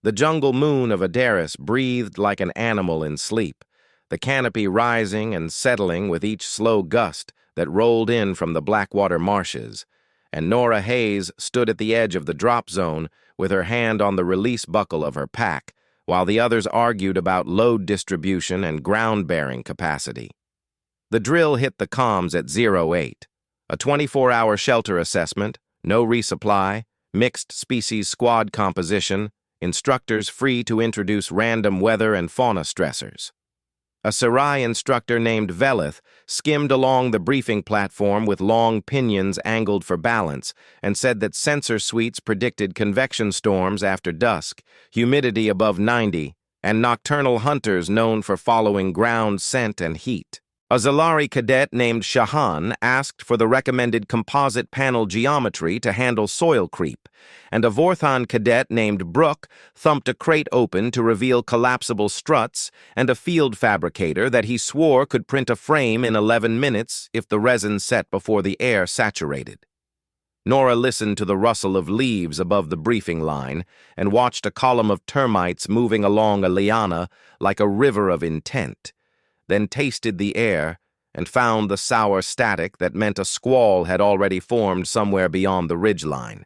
The jungle moon of Adaris breathed like an animal in sleep, the canopy rising and settling with each slow gust that rolled in from the Blackwater marshes, and Nora Hayes stood at the edge of the drop zone with her hand on the release buckle of her pack, while the others argued about load distribution and ground-bearing capacity. The drill hit the comms at 08. A 24-hour shelter assessment, no resupply, mixed species squad composition, instructors free to introduce random weather and fauna stressors. A Sarai instructor named Velith skimmed along the briefing platform with long pinions angled for balance and said that sensor suites predicted convection storms after dusk, humidity above 90, and nocturnal hunters known for following ground scent and heat. A Zalari cadet named Shahan asked for the recommended composite panel geometry to handle soil creep, and a Vorthan cadet named Brooke thumped a crate open to reveal collapsible struts and a field fabricator that he swore could print a frame in 11 minutes if the resin set before the air saturated. Nora listened to the rustle of leaves above the briefing line and watched a column of termites moving along a liana like a river of intent, then tasted the air and found the sour static that meant a squall had already formed somewhere beyond the ridgeline.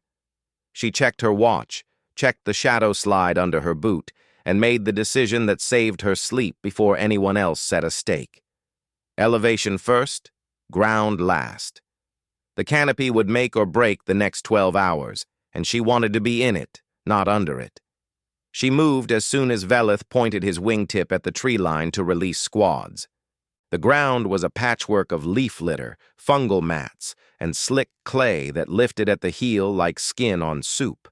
She checked her watch, checked the shadow slide under her boot, and made the decision that saved her sleep before anyone else set a stake. Elevation first, ground last. The canopy would make or break the next 12 hours, and she wanted to be in it, not under it. She moved as soon as Velith pointed his wingtip at the tree line to release squads. The ground was a patchwork of leaf litter, fungal mats, and slick clay that lifted at the heel like skin on soup.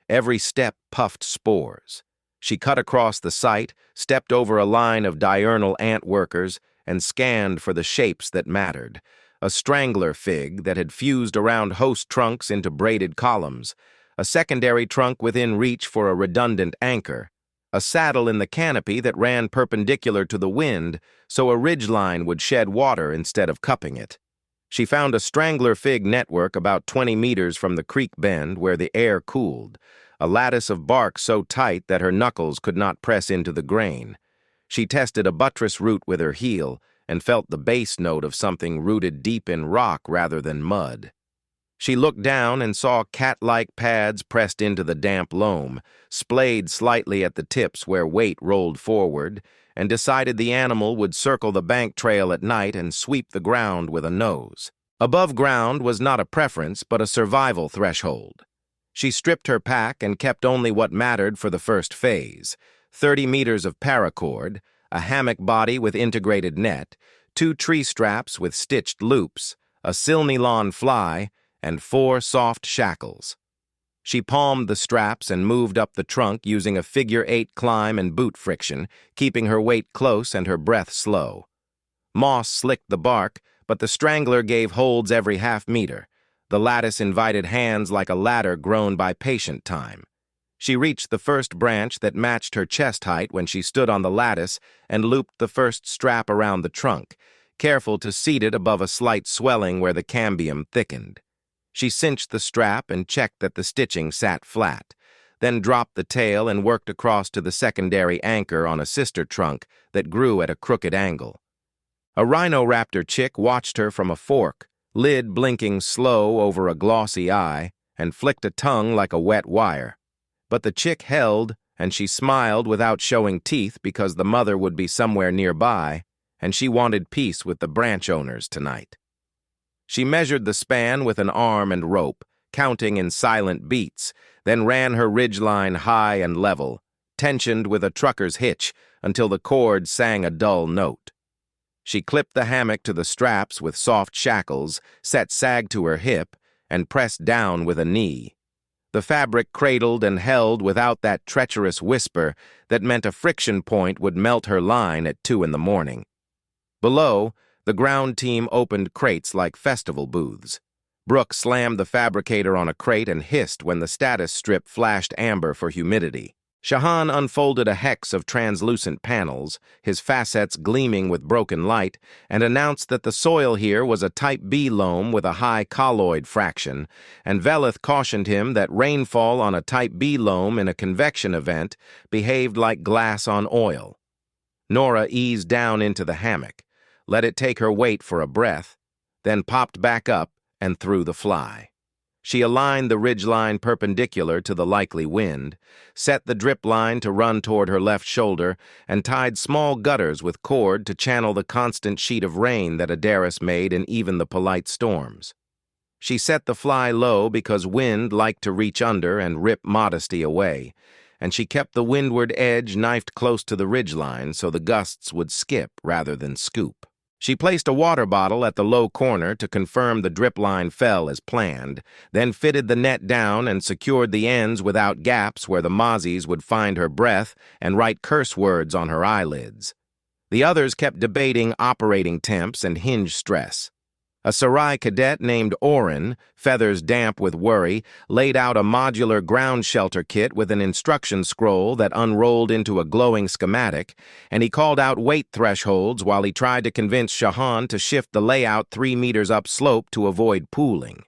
Every step puffed spores. She cut across the site, stepped over a line of diurnal ant workers, and scanned for the shapes that mattered. A strangler fig that had fused around host trunks into braided columns, a secondary trunk within reach for a redundant anchor, a saddle in the canopy that ran perpendicular to the wind so a ridgeline would shed water instead of cupping it. She found a strangler fig network about 20 meters from the creek bend where the air cooled, a lattice of bark so tight that her knuckles could not press into the grain. She tested a buttress root with her heel and felt the base note of something rooted deep in rock rather than mud. She looked down and saw cat-like pads pressed into the damp loam, splayed slightly at the tips where weight rolled forward, and decided the animal would circle the bank trail at night and sweep the ground with a nose. Above ground was not a preference but a survival threshold. She stripped her pack and kept only what mattered for the first phase: 30 meters of paracord, a hammock body with integrated net, 2 tree straps with stitched loops, a silnylon fly, and 4 soft shackles. She palmed the straps and moved up the trunk using a figure-8 climb and boot friction, keeping her weight close and her breath slow. Moss slicked the bark, but the strangler gave holds every half-meter. The lattice invited hands like a ladder grown by patient time. She reached the first branch that matched her chest height when she stood on the lattice and looped the first strap around the trunk, careful to seat it above a slight swelling where the cambium thickened. She cinched the strap and checked that the stitching sat flat, then dropped the tail and worked across to the secondary anchor on a sister trunk that grew at a crooked angle. A rhinoraptor chick watched her from a fork, lid blinking slow over a glossy eye, and flicked a tongue like a wet wire. But the chick held, and she smiled without showing teeth because the mother would be somewhere nearby, and she wanted peace with the branch owners tonight. She measured the span with an arm and rope, counting in silent beats, then ran her ridgeline high and level, tensioned with a trucker's hitch until the cord sang a dull note. She clipped the hammock to the straps with soft shackles, set sag to her hip, and pressed down with a knee. The fabric cradled and held without that treacherous whisper that meant a friction point would melt her line at 2 in the morning. Below, the ground team opened crates like festival booths. Brooke slammed the fabricator on a crate and hissed when the status strip flashed amber for humidity. Shahan unfolded a hex of translucent panels, his facets gleaming with broken light, and announced that the soil here was a Type B loam with a high colloid fraction, and Velith cautioned him that rainfall on a Type B loam in a convection event behaved like glass on oil. Nora eased down into the hammock, let it take her weight for a breath, then popped back up and threw the fly. She aligned the ridgeline perpendicular to the likely wind, set the drip line to run toward her left shoulder, and tied small gutters with cord to channel the constant sheet of rain that Adaris made in even the polite storms. She set the fly low because wind liked to reach under and rip modesty away, and she kept the windward edge knifed close to the ridgeline so the gusts would skip rather than scoop. She placed a water bottle at the low corner to confirm the drip line fell as planned, then fitted the net down and secured the ends without gaps where the mozzies would find her breath and write curse words on her eyelids. The others kept debating operating temps and hinge stress. A Sarai cadet named Oren, feathers damp with worry, laid out a modular ground shelter kit with an instruction scroll that unrolled into a glowing schematic, and he called out weight thresholds while he tried to convince Shahan to shift the layout 3 meters upslope to avoid pooling.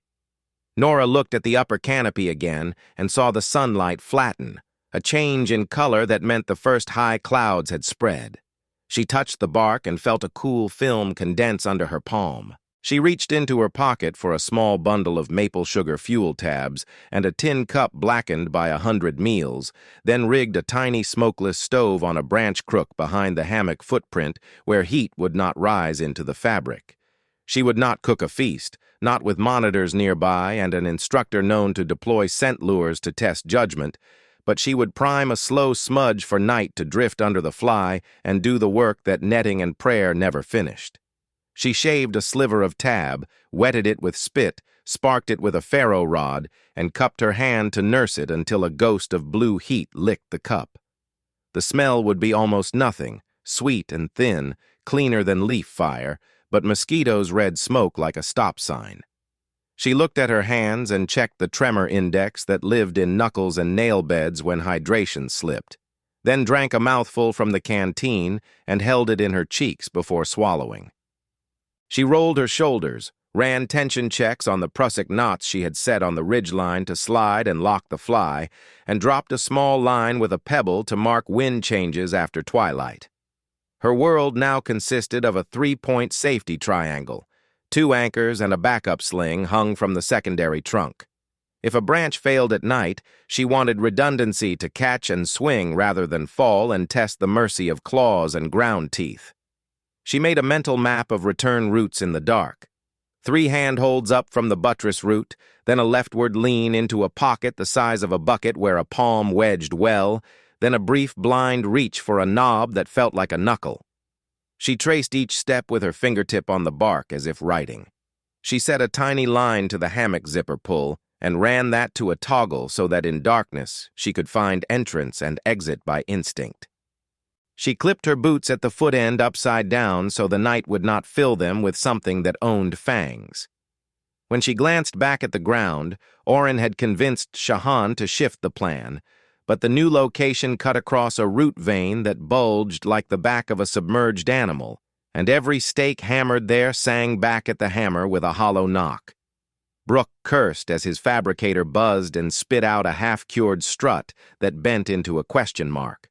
Nora looked at the upper canopy again and saw the sunlight flatten, a change in color that meant the first high clouds had spread. She touched the bark and felt a cool film condense under her palm. She reached into her pocket for a small bundle of maple sugar fuel tabs and a tin cup blackened by 100 meals, then rigged a tiny smokeless stove on a branch crook behind the hammock footprint where heat would not rise into the fabric. She would not cook a feast, not with monitors nearby and an instructor known to deploy scent lures to test judgment, but she would prime a slow smudge for night to drift under the fly and do the work that netting and prayer never finished. She shaved a sliver of tab, wetted it with spit, sparked it with a ferro rod, and cupped her hand to nurse it until a ghost of blue heat licked the cup. The smell would be almost nothing, sweet and thin, cleaner than leaf fire, but mosquitoes read smoke like a stop sign. She looked at her hands and checked the tremor index that lived in knuckles and nail beds when hydration slipped, then drank a mouthful from the canteen and held it in her cheeks before swallowing. She rolled her shoulders, ran tension checks on the Prussic knots she had set on the ridgeline to slide and lock the fly, and dropped a small line with a pebble to mark wind changes after twilight. Her world now consisted of a 3-point safety triangle, 2 anchors and a backup sling hung from the secondary trunk. If a branch failed at night, she wanted redundancy to catch and swing rather than fall and test the mercy of claws and ground teeth. She made a mental map of return routes in the dark. 3 handholds up from the buttress route, then a leftward lean into a pocket the size of a bucket where a palm wedged well, then a brief blind reach for a knob that felt like a knuckle. She traced each step with her fingertip on the bark as if writing. She set a tiny line to the hammock zipper pull and ran that to a toggle so that in darkness she could find entrance and exit by instinct. She clipped her boots at the foot end upside down so the night would not fill them with something that owned fangs. When she glanced back at the ground, Oren had convinced Shahan to shift the plan, but the new location cut across a root vein that bulged like the back of a submerged animal, and every stake hammered there sang back at the hammer with a hollow knock. Brooke cursed as his fabricator buzzed and spit out a half-cured strut that bent into a question mark.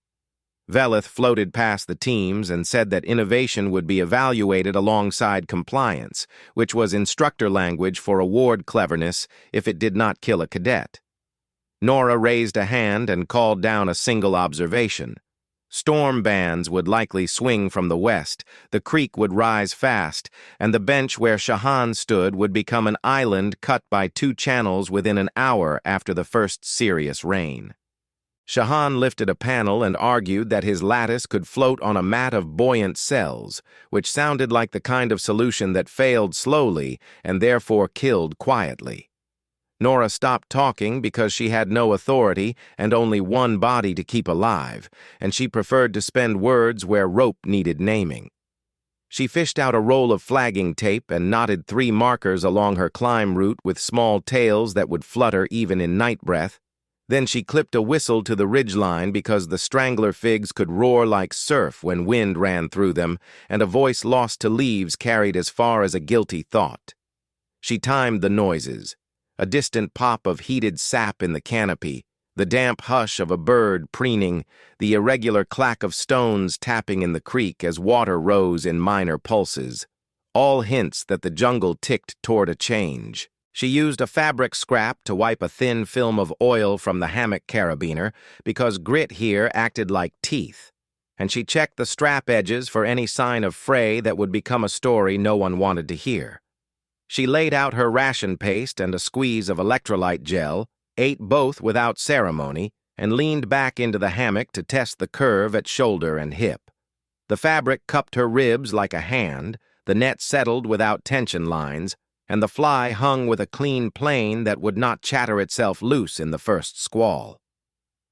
Velith floated past the teams and said that innovation would be evaluated alongside compliance, which was instructor language for award cleverness if it did not kill a cadet. Nora raised a hand and called down a single observation. Storm bands would likely swing from the west, the creek would rise fast, and the bench where Shahan stood would become an island cut by 2 channels within an hour after the first serious rain. Shahan lifted a panel and argued that his lattice could float on a mat of buoyant cells, which sounded like the kind of solution that failed slowly and therefore killed quietly. Nora stopped talking because she had no authority and only one body to keep alive, and she preferred to spend words where rope needed naming. She fished out a roll of flagging tape and knotted 3 markers along her climb route with small tails that would flutter even in night breath. Then she clipped a whistle to the ridgeline because the strangler figs could roar like surf when wind ran through them, and a voice lost to leaves carried as far as a guilty thought. She timed the noises, a distant pop of heated sap in the canopy, the damp hush of a bird preening, the irregular clack of stones tapping in the creek as water rose in minor pulses, all hints that the jungle ticked toward a change. She used a fabric scrap to wipe a thin film of oil from the hammock carabiner because grit here acted like teeth, and she checked the strap edges for any sign of fray that would become a story no one wanted to hear. She laid out her ration paste and a squeeze of electrolyte gel, ate both without ceremony, and leaned back into the hammock to test the curve at shoulder and hip. The fabric cupped her ribs like a hand, the net settled without tension lines, and the fly hung with a clean plane that would not chatter itself loose in the first squall.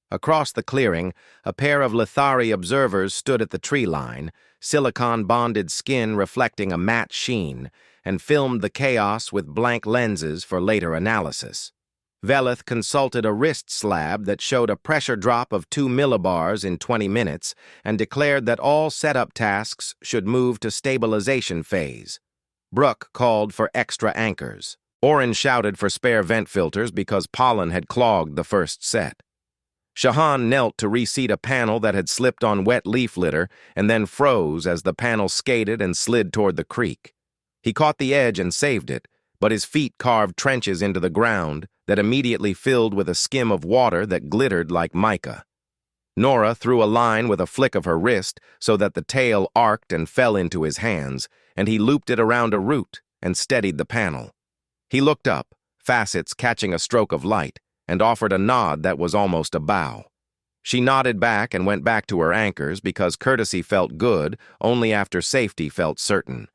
Across the clearing, a pair of Lithari observers stood at the tree line, silicon-bonded skin reflecting a matte sheen, and filmed the chaos with blank lenses for later analysis. Velith consulted a wrist slab that showed a pressure drop of 2 millibars in 20 minutes and declared that all setup tasks should move to stabilization phase. Brooke called for extra anchors. Oren shouted for spare vent filters because pollen had clogged the first set. Shahan knelt to reseat a panel that had slipped on wet leaf litter and then froze as the panel skated and slid toward the creek. He caught the edge and saved it, but his feet carved trenches into the ground that immediately filled with a skim of water that glittered like mica. Nora threw a line with a flick of her wrist so that the tail arced and fell into his hands, and he looped it around a root and steadied the panel. He looked up, facets catching a stroke of light, and offered a nod that was almost a bow. She nodded back and went back to her anchors because courtesy felt good only after safety felt certain.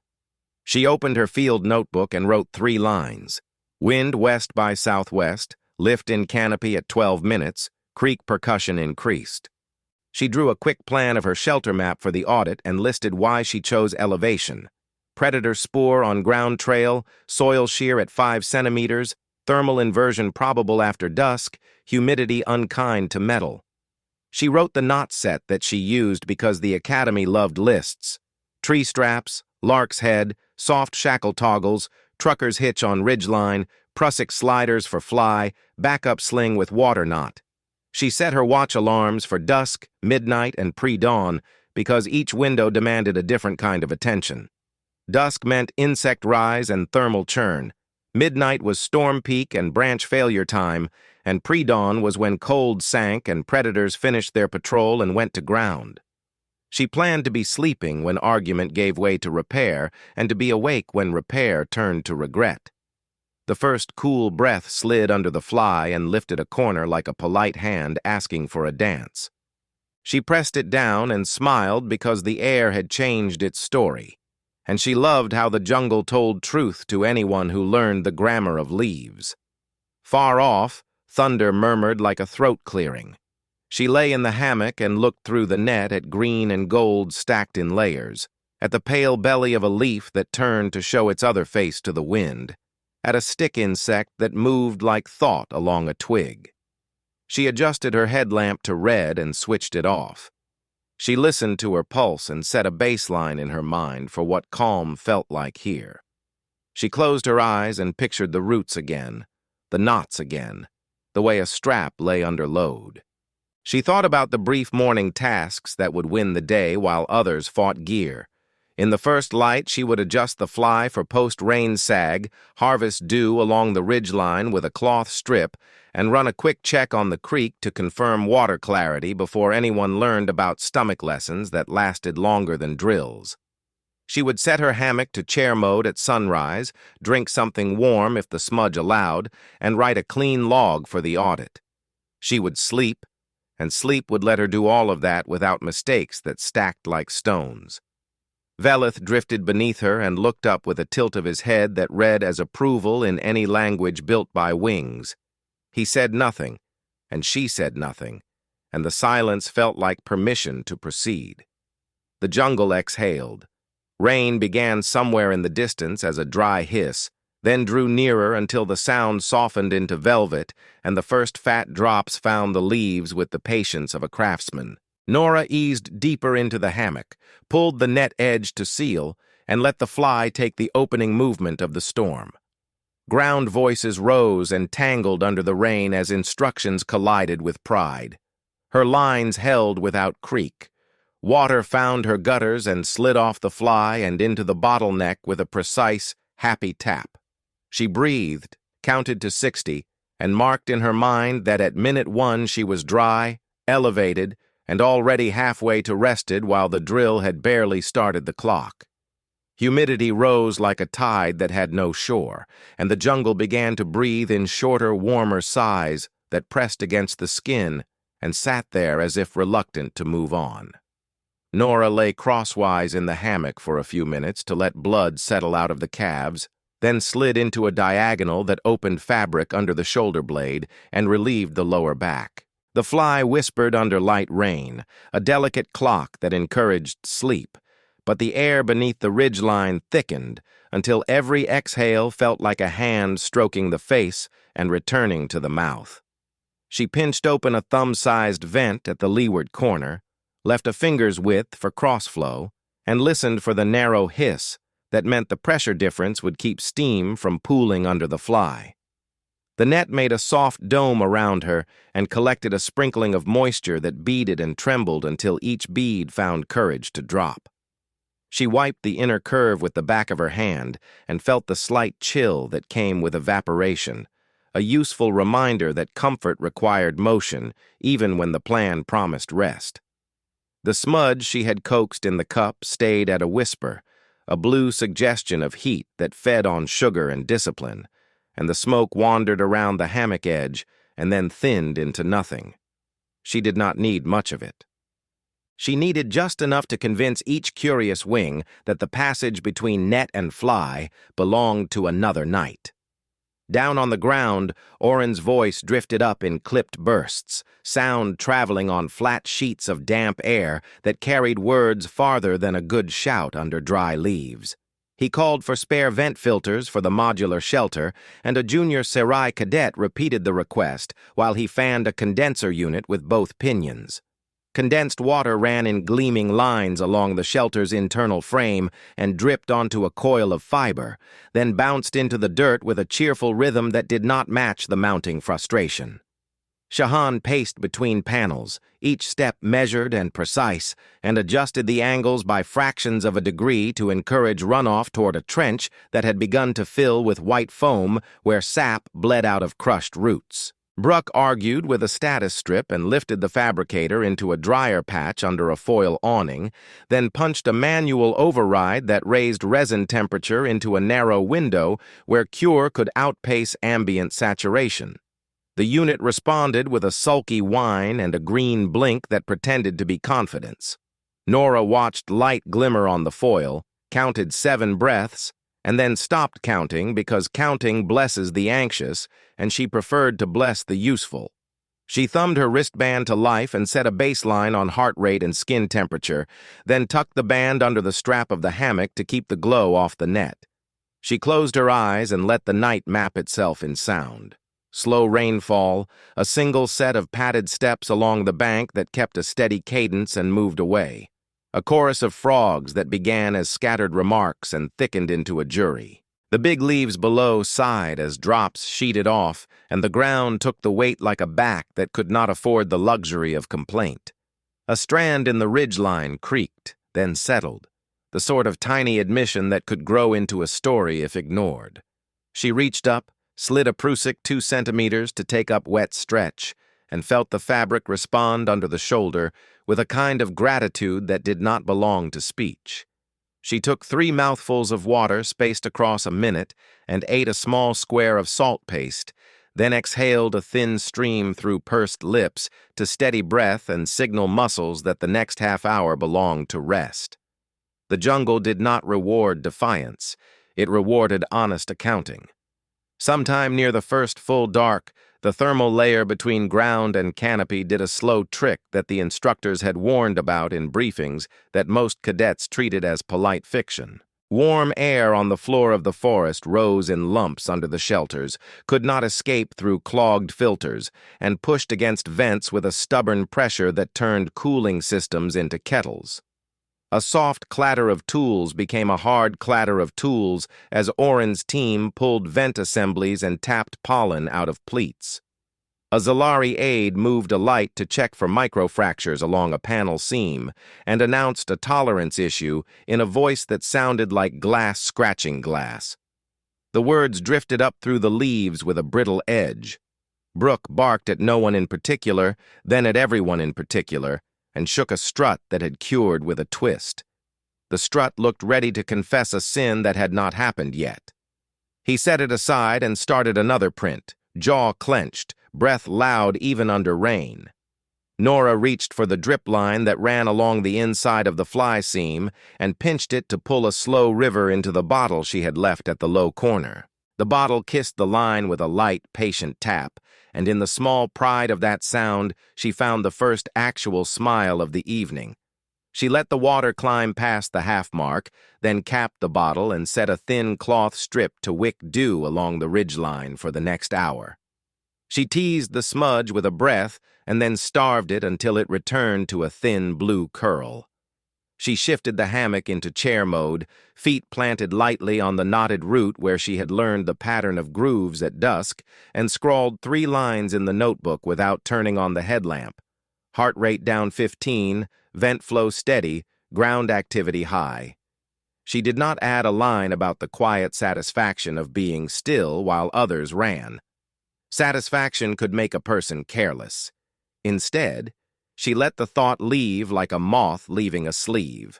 She opened her field notebook and wrote 3 lines. Wind west by southwest, lift in canopy at 12 minutes, creek percussion increased. She drew a quick plan of her shelter map for the audit and listed why she chose elevation. Predator spoor on ground trail, soil shear at 5 centimeters, thermal inversion probable after dusk, humidity unkind to metal. She wrote the knot set that she used because the Academy loved lists. Tree straps, lark's head, soft shackle toggles, trucker's hitch on ridgeline, prusik sliders for fly, backup sling with water knot. She set her watch alarms for dusk, midnight, and pre-dawn because each window demanded a different kind of attention. Dusk meant insect rise and thermal churn. Midnight was storm peak and branch failure time, and pre-dawn was when cold sank and predators finished their patrol and went to ground. She planned to be sleeping when argument gave way to repair, and to be awake when repair turned to regret. The first cool breath slid under the fly and lifted a corner like a polite hand asking for a dance. She pressed it down and smiled because the air had changed its story, and she loved how the jungle told truth to anyone who learned the grammar of leaves. Far off, thunder murmured like a throat clearing. She lay in the hammock and looked through the net at green and gold stacked in layers, at the pale belly of a leaf that turned to show its other face to the wind, at a stick insect that moved like thought along a twig. She adjusted her headlamp to red and switched it off. She listened to her pulse and set a baseline in her mind for what calm felt like here. She closed her eyes and pictured the roots again, the knots again, the way a strap lay under load. She thought about the brief morning tasks that would win the day while others fought gear. In the first light, she would adjust the fly for post-rain sag, harvest dew along the ridgeline with a cloth strip, and run a quick check on the creek to confirm water clarity before anyone learned about stomach lessons that lasted longer than drills. She would set her hammock to chair mode at sunrise, drink something warm if the smudge allowed, and write a clean log for the audit. She would sleep, and sleep would let her do all of that without mistakes that stacked like stones. Velith drifted beneath her and looked up with a tilt of his head that read as approval in any language built by wings. He said nothing, and she said nothing, and the silence felt like permission to proceed. The jungle exhaled. Rain began somewhere in the distance as a dry hiss, then drew nearer until the sound softened into velvet and the first fat drops found the leaves with the patience of a craftsman. Nora eased deeper into the hammock, pulled the net edge to seal, and let the fly take the opening movement of the storm. Ground voices rose and tangled under the rain as instructions collided with pride. Her lines held without creak. Water found her gutters and slid off the fly and into the bottleneck with a precise, happy tap. She breathed, counted to 60, and marked in her mind that at minute 1 she was dry, elevated, and already halfway to rested while the drill had barely started the clock. Humidity rose like a tide that had no shore, and the jungle began to breathe in shorter, warmer sighs that pressed against the skin and sat there as if reluctant to move on. Nora lay crosswise in the hammock for a few minutes to let blood settle out of the calves, then slid into a diagonal that opened fabric under the shoulder blade and relieved the lower back. The fly whispered under light rain, a delicate clock that encouraged sleep, but the air beneath the ridgeline thickened until every exhale felt like a hand stroking the face and returning to the mouth. She pinched open a thumb-sized vent at the leeward corner, left a finger's width for crossflow, and listened for the narrow hiss that meant the pressure difference would keep steam from pooling under the fly. The net made a soft dome around her and collected a sprinkling of moisture that beaded and trembled until each bead found courage to drop. She wiped the inner curve with the back of her hand and felt the slight chill that came with evaporation, a useful reminder that comfort required motion even when the plan promised rest. The smudge she had coaxed in the cup stayed at a whisper, a blue suggestion of heat that fed on sugar and discipline, and the smoke wandered around the hammock edge and then thinned into nothing. She did not need much of it. She needed just enough to convince each curious wing that the passage between net and fly belonged to another night. Down on the ground, Oren's voice drifted up in clipped bursts, sound traveling on flat sheets of damp air that carried words farther than a good shout under dry leaves. He called for spare vent filters for the modular shelter, and a junior Serai cadet repeated the request while he fanned a condenser unit with both pinions. Condensed water ran in gleaming lines along the shelter's internal frame and dripped onto a coil of fiber, then bounced into the dirt with a cheerful rhythm that did not match the mounting frustration. Shahan paced between panels, each step measured and precise, and adjusted the angles by fractions of a degree to encourage runoff toward a trench that had begun to fill with white foam where sap bled out of crushed roots. Bruck argued with a status strip and lifted the fabricator into a dryer patch under a foil awning, then punched a manual override that raised resin temperature into a narrow window where cure could outpace ambient saturation. The unit responded with a sulky whine and a green blink that pretended to be confidence. Nora watched light glimmer on the foil, counted 7 breaths, and then stopped counting because counting blesses the anxious, and she preferred to bless the useful. She thumbed her wristband to life and set a baseline on heart rate and skin temperature, then tucked the band under the strap of the hammock to keep the glow off the net. She closed her eyes and let the night map itself in sound. Slow rainfall, a single set of padded steps along the bank that kept a steady cadence and moved away. A chorus of frogs that began as scattered remarks and thickened into a jury. The big leaves below sighed as drops sheeted off, and the ground took the weight like a back that could not afford the luxury of complaint. A strand in the ridgeline creaked, then settled, the sort of tiny admission that could grow into a story if ignored. She reached up, slid a Prusik 2 centimeters to take up wet stretch, and felt the fabric respond under the shoulder with a kind of gratitude that did not belong to speech. She took 3 mouthfuls of water spaced across a minute and ate a small square of salt paste, then exhaled a thin stream through pursed lips to steady breath and signal muscles that the next half hour belonged to rest. The jungle did not reward defiance. It rewarded honest accounting. Sometime near the first full dark, the thermal layer between ground and canopy did a slow trick that the instructors had warned about in briefings that most cadets treated as polite fiction. Warm air on the floor of the forest rose in lumps under the shelters, could not escape through clogged filters, and pushed against vents with a stubborn pressure that turned cooling systems into kettles. A soft clatter of tools became a hard clatter of tools as Oren's team pulled vent assemblies and tapped pollen out of pleats. A Zalari aide moved a light to check for microfractures along a panel seam and announced a tolerance issue in a voice that sounded like glass scratching glass. The words drifted up through the leaves with a brittle edge. Brooke barked at no one in particular, then at everyone in particular, and shook a strut that had cured with a twist. The strut looked ready to confess a sin that had not happened yet. He set it aside and started another print, jaw clenched, breath loud even under rain. Nora reached for the drip line that ran along the inside of the fly seam and pinched it to pull a slow river into the bottle she had left at the low corner. The bottle kissed the line with a light, patient tap, and in the small pride of that sound, she found the first actual smile of the evening. She let the water climb past the half mark, then capped the bottle and set a thin cloth strip to wick dew along the ridgeline for the next hour. She teased the smudge with a breath and then starved it until it returned to a thin blue curl. She shifted the hammock into chair mode, feet planted lightly on the knotted root where she had learned the pattern of grooves at dusk, and scrawled 3 lines in the notebook without turning on the headlamp. Heart rate down 15, vent flow steady, ground activity high. She did not add a line about the quiet satisfaction of being still while others ran. Satisfaction could make a person careless. Instead, she let the thought leave like a moth leaving a sleeve.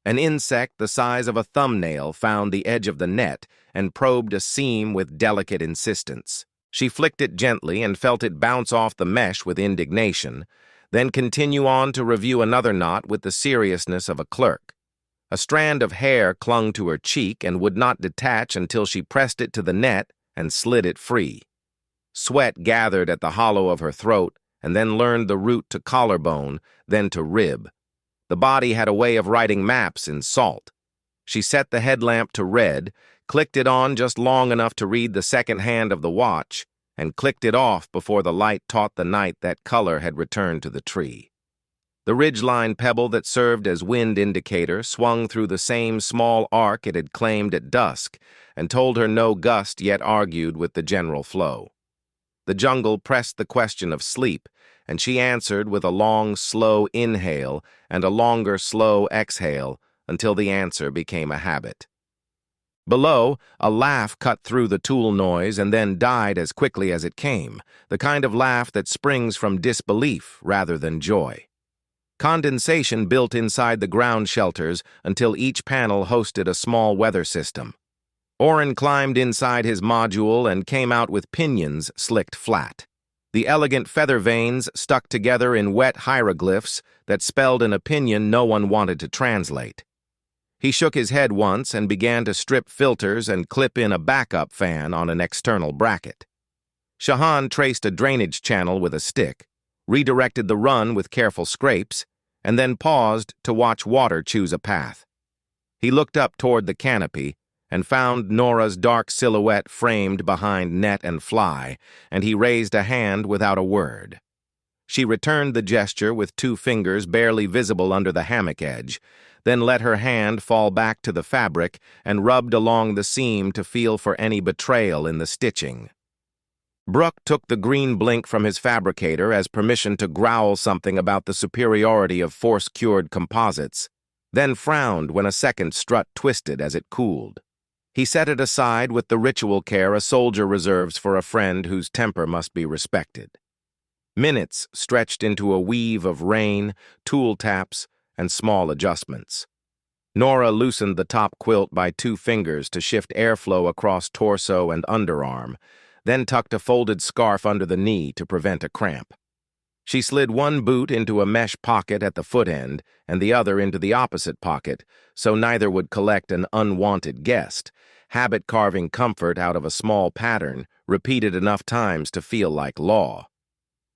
An insect the size of a thumbnail found the edge of the net and probed a seam with delicate insistence. She flicked it gently and felt it bounce off the mesh with indignation, then continue on to review another knot with the seriousness of a clerk. A strand of hair clung to her cheek and would not detach until she pressed it to the net and slid it free. Sweat gathered at the hollow of her throat and then learned the route to collarbone, then to rib. The body had a way of writing maps in salt. She set the headlamp to red, clicked it on just long enough to read the second hand of the watch, and clicked it off before the light taught the night that color had returned to the tree. The ridgeline pebble that served as wind indicator swung through the same small arc it had claimed at dusk and told her no gust yet argued with the general flow. The jungle pressed the question of sleep, and she answered with a long, slow inhale and a longer, slow exhale until the answer became a habit. Below, a laugh cut through the tool noise and then died as quickly as it came, the kind of laugh that springs from disbelief rather than joy. Condensation built inside the ground shelters until each panel hosted a small weather system. Oren climbed inside his module and came out with pinions slicked flat. The elegant feather veins stuck together in wet hieroglyphs that spelled an opinion no one wanted to translate. He shook his head once and began to strip filters and clip in a backup fan on an external bracket. Shahan traced a drainage channel with a stick, redirected the run with careful scrapes, and then paused to watch water choose a path. He looked up toward the canopy and found Nora's dark silhouette framed behind net and fly, and he raised a hand without a word. She returned the gesture with 2 fingers barely visible under the hammock edge, then let her hand fall back to the fabric and rubbed along the seam to feel for any betrayal in the stitching. Brooke took the green blink from his fabricator as permission to growl something about the superiority of force-cured composites, then frowned when a second strut twisted as it cooled. He set it aside with the ritual care a soldier reserves for a friend whose temper must be respected. Minutes stretched into a weave of rain, tool taps, and small adjustments. Nora loosened the top quilt by 2 fingers to shift airflow across torso and underarm, then tucked a folded scarf under the knee to prevent a cramp. She slid one boot into a mesh pocket at the foot end and the other into the opposite pocket, so neither would collect an unwanted guest, habit carving comfort out of a small pattern repeated enough times to feel like law.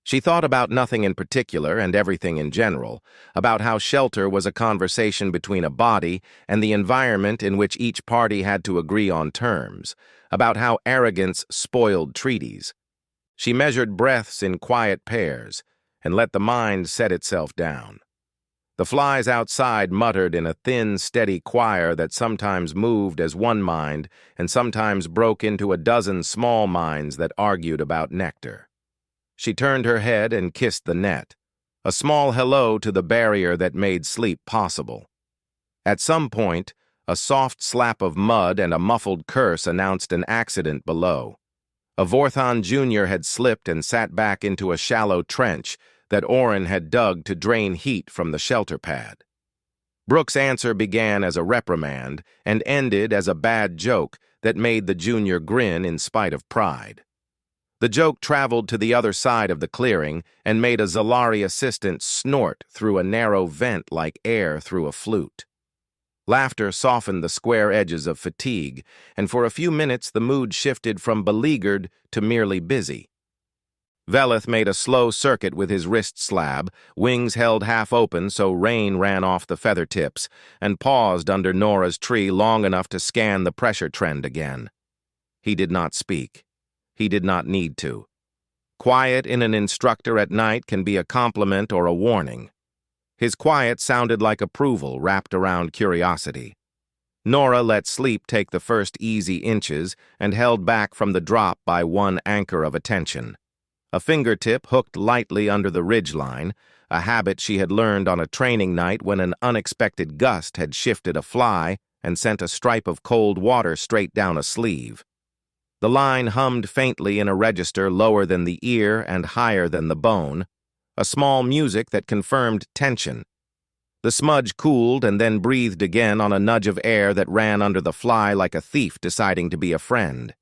She thought about nothing in particular and everything in general, about how shelter was a conversation between a body and the environment in which each party had to agree on terms, about how arrogance spoiled treaties. She measured breaths in quiet pairs and let the mind set itself down. The flies outside muttered in a thin, steady choir that sometimes moved as one mind and sometimes broke into a dozen small minds that argued about nectar. She turned her head and kissed the net, a small hello to the barrier that made sleep possible. At some point, a soft slap of mud and a muffled curse announced an accident below. A Vorthon Jr. had slipped and sat back into a shallow trench that Oren had dug to drain heat from the shelter pad. Brooke's answer began as a reprimand and ended as a bad joke that made the junior grin in spite of pride. The joke traveled to the other side of the clearing and made a Zalari assistant snort through a narrow vent like air through a flute. Laughter softened the square edges of fatigue, and for a few minutes the mood shifted from beleaguered to merely busy. Veleth made a slow circuit with his wrist slab, wings held half open so rain ran off the feather tips, and paused under Nora's tree long enough to scan the pressure trend again. He did not speak. He did not need to. Quiet in an instructor at night can be a compliment or a warning. His quiet sounded like approval wrapped around curiosity. Nora let sleep take the first easy inches and held back from the drop by one anchor of attention. A fingertip hooked lightly under the ridgeline, a habit she had learned on a training night when an unexpected gust had shifted a fly and sent a stripe of cold water straight down a sleeve. The line hummed faintly in a register lower than the ear and higher than the bone, a small music that confirmed tension. The smudge cooled and then breathed again on a nudge of air that ran under the fly like a thief deciding to be a friend.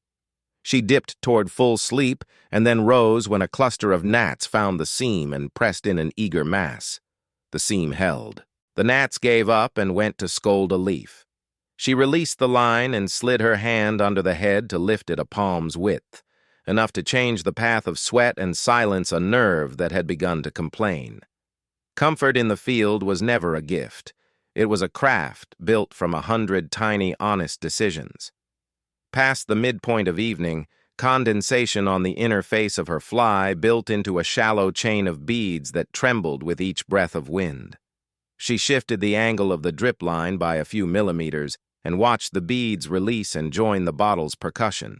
She dipped toward full sleep and then rose when a cluster of gnats found the seam and pressed in an eager mass. The seam held. The gnats gave up and went to scold a leaf. She released the line and slid her hand under the head to lift it a palm's width, enough to change the path of sweat and silence a nerve that had begun to complain. Comfort in the field was never a gift. It was a craft built from 100 tiny, honest decisions. Past the midpoint of evening, condensation on the inner face of her fly built into a shallow chain of beads that trembled with each breath of wind. She shifted the angle of the drip line by a few millimeters and watched the beads release and join the bottle's percussion.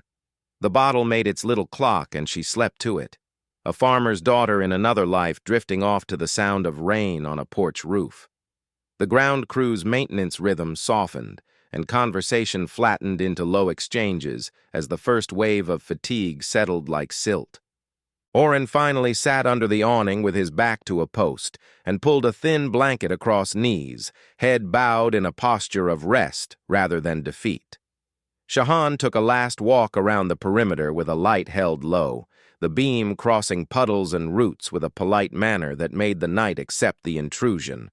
The bottle made its little clock and she slept to it, a farmer's daughter in another life drifting off to the sound of rain on a porch roof. The ground crew's maintenance rhythm softened, and conversation flattened into low exchanges as the first wave of fatigue settled like silt. Oren finally sat under the awning with his back to a post and pulled a thin blanket across knees, head bowed in a posture of rest rather than defeat. Shahan took a last walk around the perimeter with a light held low, the beam crossing puddles and roots with a polite manner that made the night accept the intrusion.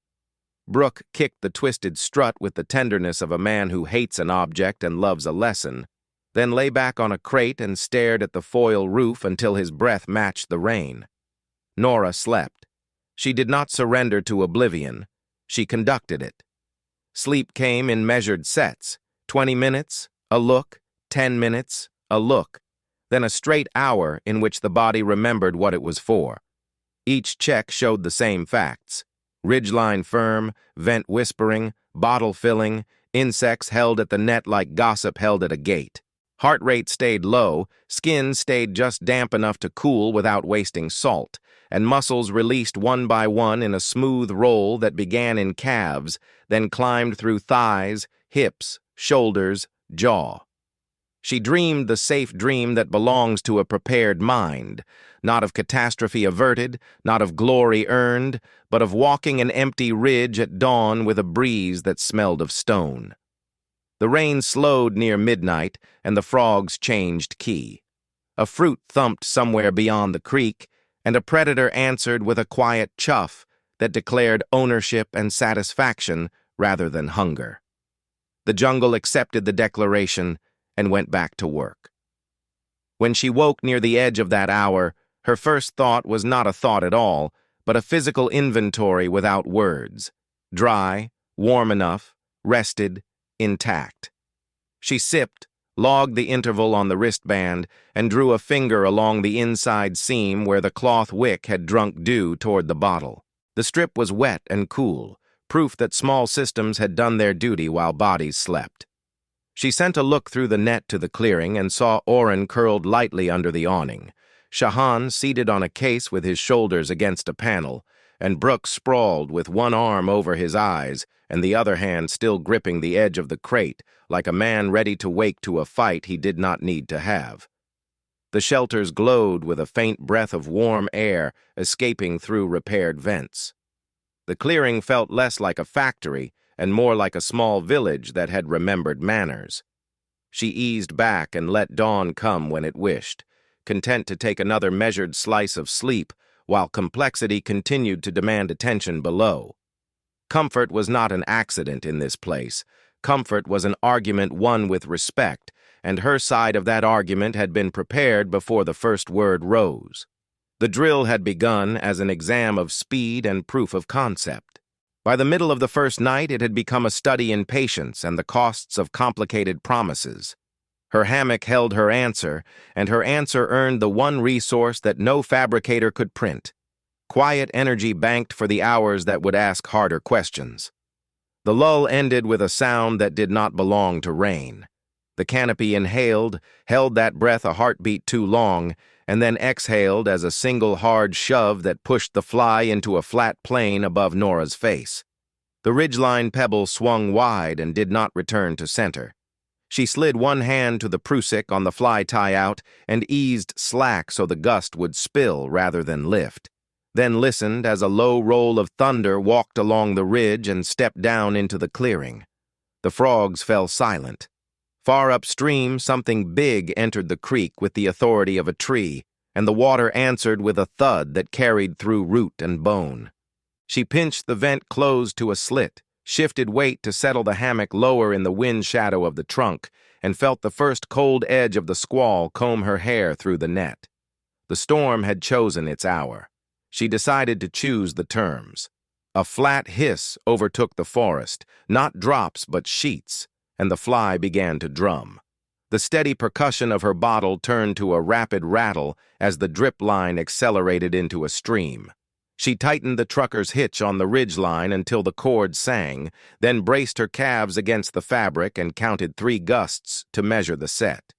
Brooke kicked the twisted strut with the tenderness of a man who hates an object and loves a lesson, then lay back on a crate and stared at the foil roof until his breath matched the rain. Nora slept. She did not surrender to oblivion. She conducted it. Sleep came in measured sets, 20 minutes, a look, 10 minutes, a look, then a straight hour in which the body remembered what it was for. Each check showed the same facts. Ridgeline firm, vent whispering, bottle filling, insects held at the net like gossip held at a gate. Heart rate stayed low, skin stayed just damp enough to cool without wasting salt, and muscles released one by one in a smooth roll that began in calves, then climbed through thighs, hips, shoulders, jaw. She dreamed the safe dream that belongs to a prepared mind, not of catastrophe averted, not of glory earned, but of walking an empty ridge at dawn with a breeze that smelled of stone. The rain slowed near midnight, and the frogs changed key. A fruit thumped somewhere beyond the creek, and a predator answered with a quiet chuff that declared ownership and satisfaction rather than hunger. The jungle accepted the declaration and went back to work. When she woke near the edge of that hour, Her first thought was not a thought at all, but a physical inventory without words. Dry, warm enough, rested, intact. She sipped, logged the interval on the wristband, and drew a finger along the inside seam where the cloth wick had drunk dew toward the bottle. The strip was wet and cool, proof that small systems had done their duty while bodies slept. She sent a look through the net to the clearing and saw Oren curled lightly under the awning, Shahan seated on a case with his shoulders against a panel, and Brooks sprawled with one arm over his eyes and the other hand still gripping the edge of the crate like a man ready to wake to a fight he did not need to have. The shelters glowed with a faint breath of warm air escaping through repaired vents. The clearing felt less like a factory and more like a small village that had remembered manners. She eased back and let dawn come when it wished, content to take another measured slice of sleep while complexity continued to demand attention below. Comfort was not an accident in this place. Comfort was an argument won with respect, and her side of that argument had been prepared before the first word rose. The drill had begun as an exam of speed and proof of concept. By the middle of the first night, it had become a study in patience and the costs of complicated promises. Her hammock held her answer, and her answer earned the one resource that no fabricator could print: quiet energy banked for the hours that would ask harder questions. The lull ended with a sound that did not belong to rain. The canopy inhaled, held that breath a heartbeat too long, and then exhaled as a single hard shove that pushed the fly into a flat plane above Nora's face. The ridgeline pebble swung wide and did not return to center. She slid one hand to the prusik on the fly tie-out and eased slack so the gust would spill rather than lift, then listened as a low roll of thunder walked along the ridge and stepped down into the clearing. The frogs fell silent. Far upstream, something big entered the creek with the authority of a tree, and the water answered with a thud that carried through root and bone. She pinched the vent closed to a slit, shifted weight to settle the hammock lower in the wind shadow of the trunk, and felt the first cold edge of the squall comb her hair through the net. The storm had chosen its hour. She decided to choose the terms. A flat hiss overtook the forest, not drops but sheets, and the fly began to drum. The steady percussion of her bottle turned to a rapid rattle as the drip line accelerated into a stream. She tightened the trucker's hitch on the ridgeline until the cord sang, then braced her calves against the fabric and counted 3 gusts to measure the set.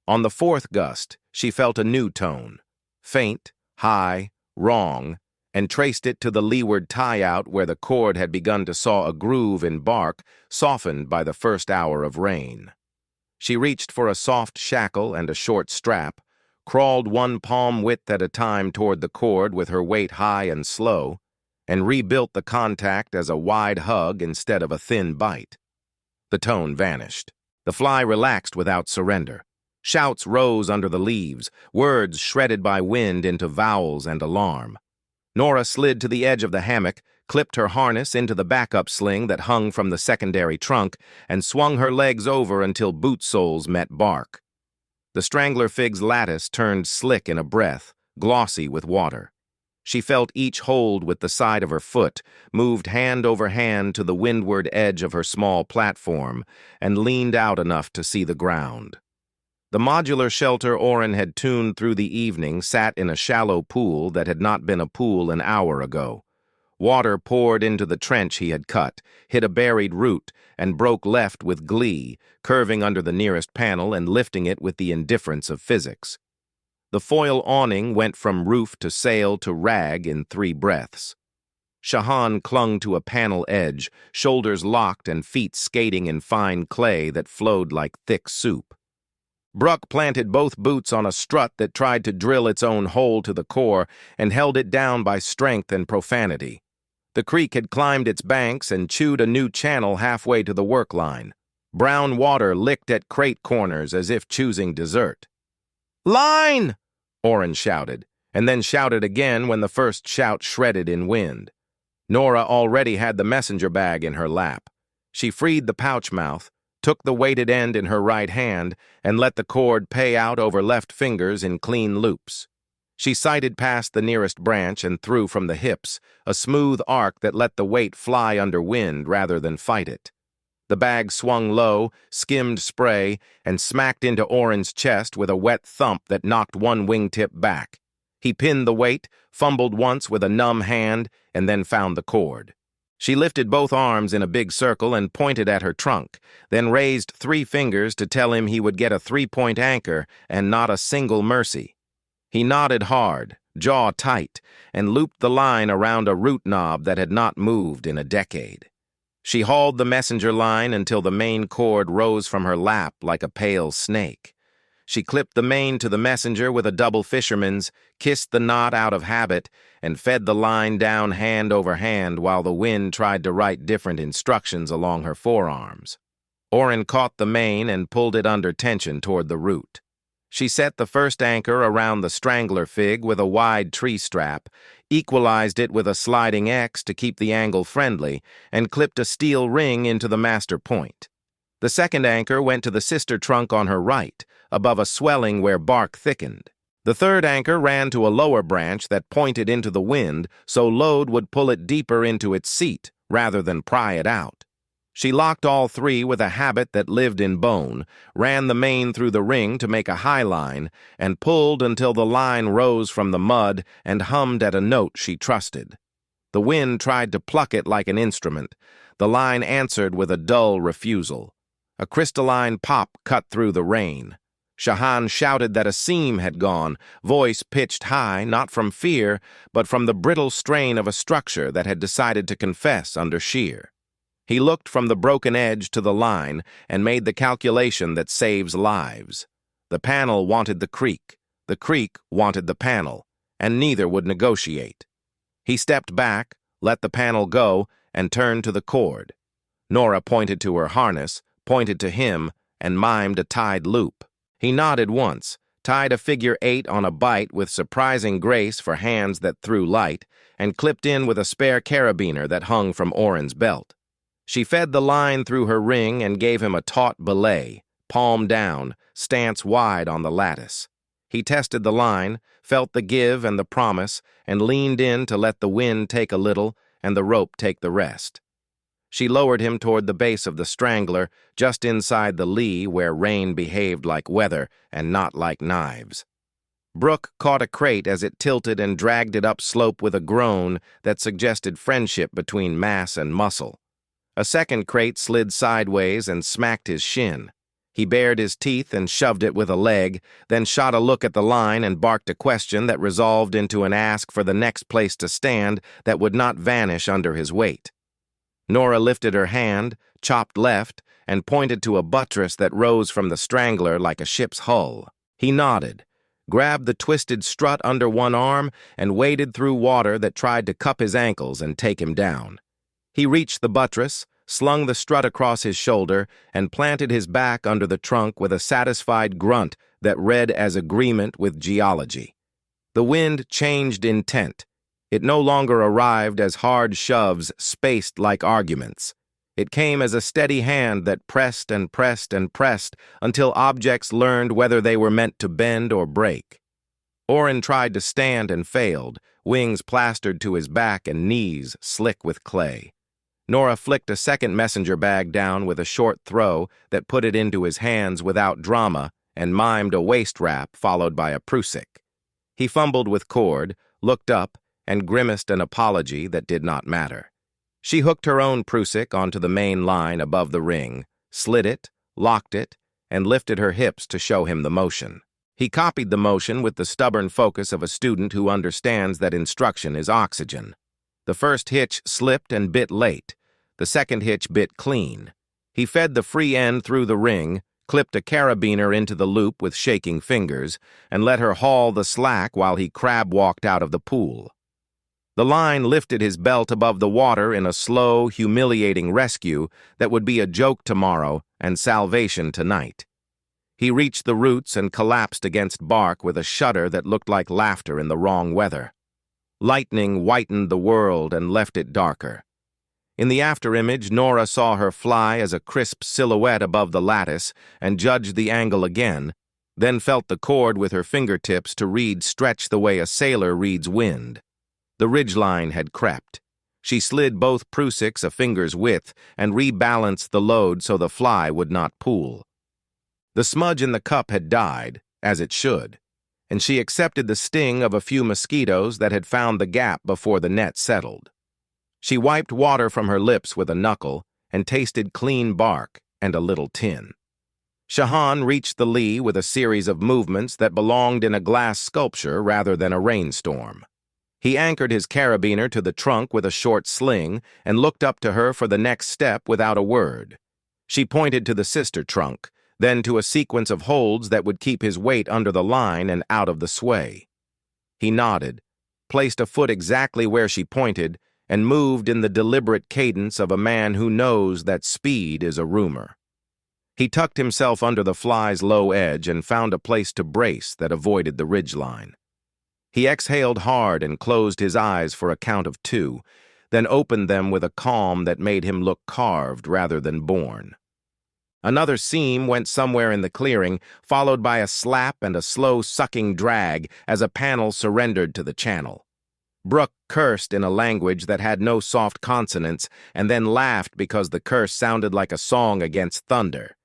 On the 4th gust, she felt a new tone, faint, high, wrong, and traced it to the leeward tie-out where the cord had begun to saw a groove in bark softened by the first hour of rain. She reached for a soft shackle and a short strap, crawled one palm width at a time toward the cord with her weight high and slow, and rebuilt the contact as a wide hug instead of a thin bite. The tone vanished. The fly relaxed without surrender. Shouts rose under the leaves, words shredded by wind into vowels and alarm. Nora slid to the edge of the hammock, clipped her harness into the backup sling that hung from the secondary trunk, and swung her legs over until boot soles met bark. The strangler fig's lattice turned slick in a breath, glossy with water. She felt each hold with the side of her foot, moved hand over hand to the windward edge of her small platform, and leaned out enough to see the ground. The modular shelter Oren had tuned through the evening sat in a shallow pool that had not been a pool an hour ago. Water poured into the trench he had cut, hit a buried root, and broke left with glee, curving under the nearest panel and lifting it with the indifference of physics. The foil awning went from roof to sail to rag in 3 breaths. Shahan clung to a panel edge, shoulders locked and feet skating in fine clay that flowed like thick soup. Bruck planted both boots on a strut that tried to drill its own hole to the core and held it down by strength and profanity. The creek had climbed its banks and chewed a new channel halfway to the work line. Brown water licked at crate corners as if choosing dessert. "Line!" Oren shouted, and then shouted again when the first shout shredded in wind. Nora already had the messenger bag in her lap. She freed the pouch mouth, took the weighted end in her right hand, and let the cord pay out over left fingers in clean loops. She sighted past the nearest branch and threw from the hips, a smooth arc that let the weight fly under wind rather than fight it. The bag swung low, skimmed spray, and smacked into Orin's chest with a wet thump that knocked one wingtip back. He pinned the weight, fumbled once with a numb hand, and then found the cord. She lifted both arms in a big circle and pointed at her trunk, then raised 3 fingers to tell him he would get a 3-point anchor and not a single mercy. He nodded hard, jaw tight, and looped the line around a root knob that had not moved in a decade. She hauled the messenger line until the main cord rose from her lap like a pale snake. She clipped the main to the messenger with a double fisherman's, kissed the knot out of habit, and fed the line down hand over hand while the wind tried to write different instructions along her forearms. Orin caught the main and pulled it under tension toward the root. She set the first anchor around the strangler fig with a wide tree strap, equalized it with a sliding X to keep the angle friendly, and clipped a steel ring into the master point. The second anchor went to the sister trunk on her right, above a swelling where bark thickened. The third anchor ran to a lower branch that pointed into the wind so load would pull it deeper into its seat rather than pry it out. She locked all 3 with a habit that lived in bone, ran the main through the ring to make a high line, and pulled until the line rose from the mud and hummed at a note she trusted. The wind tried to pluck it like an instrument. The line answered with a dull refusal. A crystalline pop cut through the rain. Shahan shouted that a seam had gone, voice pitched high, not from fear, but from the brittle strain of a structure that had decided to confess under shear. He looked from the broken edge to the line and made the calculation that saves lives. The panel wanted the creek wanted the panel, and neither would negotiate. He stepped back, let the panel go, and turned to the cord. Nora pointed to her harness, pointed to him, and mimed a tied loop. He nodded once, tied a figure 8 on a bite with surprising grace for hands that threw light, and clipped in with a spare carabiner that hung from Orin's belt. She fed the line through her ring and gave him a taut belay, palm down, stance wide on the lattice. He tested the line, felt the give and the promise, and leaned in to let the wind take a little and the rope take the rest. She lowered him toward the base of the strangler, just inside the lee where rain behaved like weather and not like knives. Brooke caught a crate as it tilted and dragged it upslope with a groan that suggested friendship between mass and muscle. A second crate slid sideways and smacked his shin. He bared his teeth and shoved it with a leg, then shot a look at the line and barked a question that resolved into an ask for the next place to stand that would not vanish under his weight. Nora lifted her hand, chopped left, and pointed to a buttress that rose from the strangler like a ship's hull. He nodded, grabbed the twisted strut under one arm, and waded through water that tried to cup his ankles and take him down. He reached the buttress, slung the strut across his shoulder, and planted his back under the trunk with a satisfied grunt that read as agreement with geology. The wind changed intent. It no longer arrived as hard shoves spaced like arguments. It came as a steady hand that pressed and pressed and pressed until objects learned whether they were meant to bend or break. Orin tried to stand and failed, wings plastered to his back and knees slick with clay. Nora flicked a second messenger bag down with a short throw that put it into his hands without drama and mimed a waist wrap followed by a prusik. He fumbled with cord, looked up, and grimaced an apology that did not matter. She hooked her own prusik onto the main line above the ring, slid it, locked it, and lifted her hips to show him the motion. He copied the motion with the stubborn focus of a student who understands that instruction is oxygen. The first hitch slipped and bit late. The second hitch bit clean. He fed the free end through the ring, clipped a carabiner into the loop with shaking fingers, and let her haul the slack while he crab-walked out of the pool. The line lifted his belt above the water in a slow, humiliating rescue that would be a joke tomorrow and salvation tonight. He reached the roots and collapsed against bark with a shudder that looked like laughter in the wrong weather. Lightning whitened the world and left it darker. In the afterimage, Nora saw her fly as a crisp silhouette above the lattice and judged the angle again, then felt the cord with her fingertips to read stretch the way a sailor reads wind. The ridgeline had crept. She slid both Prusicks a finger's width and rebalanced the load so the fly would not pool. The smudge in the cup had died, as it should, and she accepted the sting of a few mosquitoes that had found the gap before the net settled. She wiped water from her lips with a knuckle and tasted clean bark and a little tin. Shahan reached the lee with a series of movements that belonged in a glass sculpture rather than a rainstorm. He anchored his carabiner to the trunk with a short sling and looked up to her for the next step without a word. She pointed to the sister trunk, then to a sequence of holds that would keep his weight under the line and out of the sway. He nodded, placed a foot exactly where she pointed, and moved in the deliberate cadence of a man who knows that speed is a rumor. He tucked himself under the fly's low edge and found a place to brace that avoided the ridgeline. He exhaled hard and closed his eyes for a count of 2, then opened them with a calm that made him look carved rather than born. Another seam went somewhere in the clearing, followed by a slap and a slow sucking drag as a panel surrendered to the channel. Brooke cursed in a language that had no soft consonants and then laughed because the curse sounded like a song against thunder.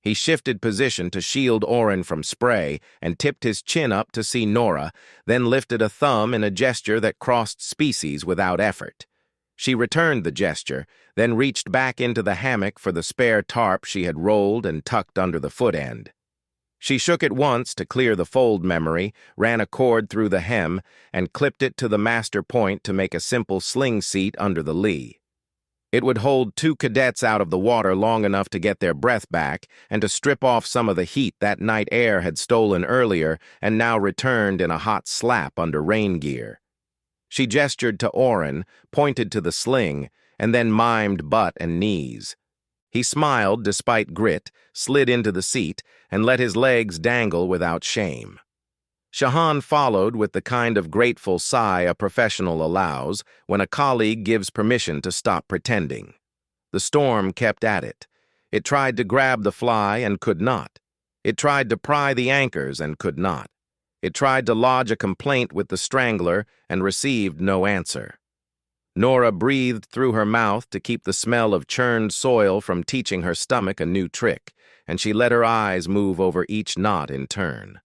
He shifted position to shield Oren from spray and tipped his chin up to see Nora, then lifted a thumb in a gesture that crossed species without effort. She returned the gesture, then reached back into the hammock for the spare tarp she had rolled and tucked under the foot end. She shook it once to clear the fold memory, ran a cord through the hem, and clipped it to the master point to make a simple sling seat under the lee. It would hold 2 cadets out of the water long enough to get their breath back and to strip off some of the heat that night air had stolen earlier and now returned in a hot slap under rain gear. She gestured to Oren, pointed to the sling, and then mimed butt and knees. He smiled despite grit, slid into the seat, and let his legs dangle without shame. Shahan followed with the kind of grateful sigh a professional allows when a colleague gives permission to stop pretending. The storm kept at it. It tried to grab the fly and could not. It tried to pry the anchors and could not. It tried to lodge a complaint with the strangler and received no answer. Nora breathed through her mouth to keep the smell of churned soil from teaching her stomach a new trick, and she let her eyes move over each knot in turn.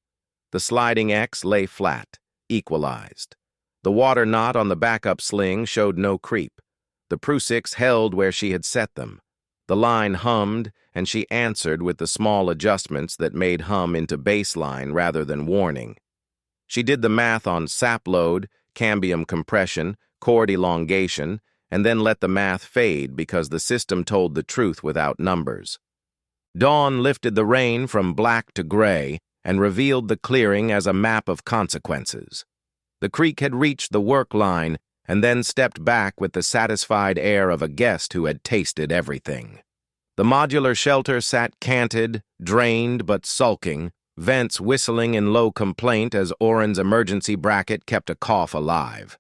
The sliding X lay flat, equalized. The water knot on the backup sling showed no creep. The Prusicks held where she had set them. The line hummed, and she answered with the small adjustments that made hum into baseline rather than warning. She did the math on sap load, cambium compression, cord elongation, and then let the math fade because the system told the truth without numbers. Dawn lifted the rain from black to gray and revealed the clearing as a map of consequences. The creek had reached the work line and then stepped back with the satisfied air of a guest who had tasted everything. The modular shelter sat canted, drained but sulking, vents whistling in low complaint as Oren's emergency bracket kept a cough alive.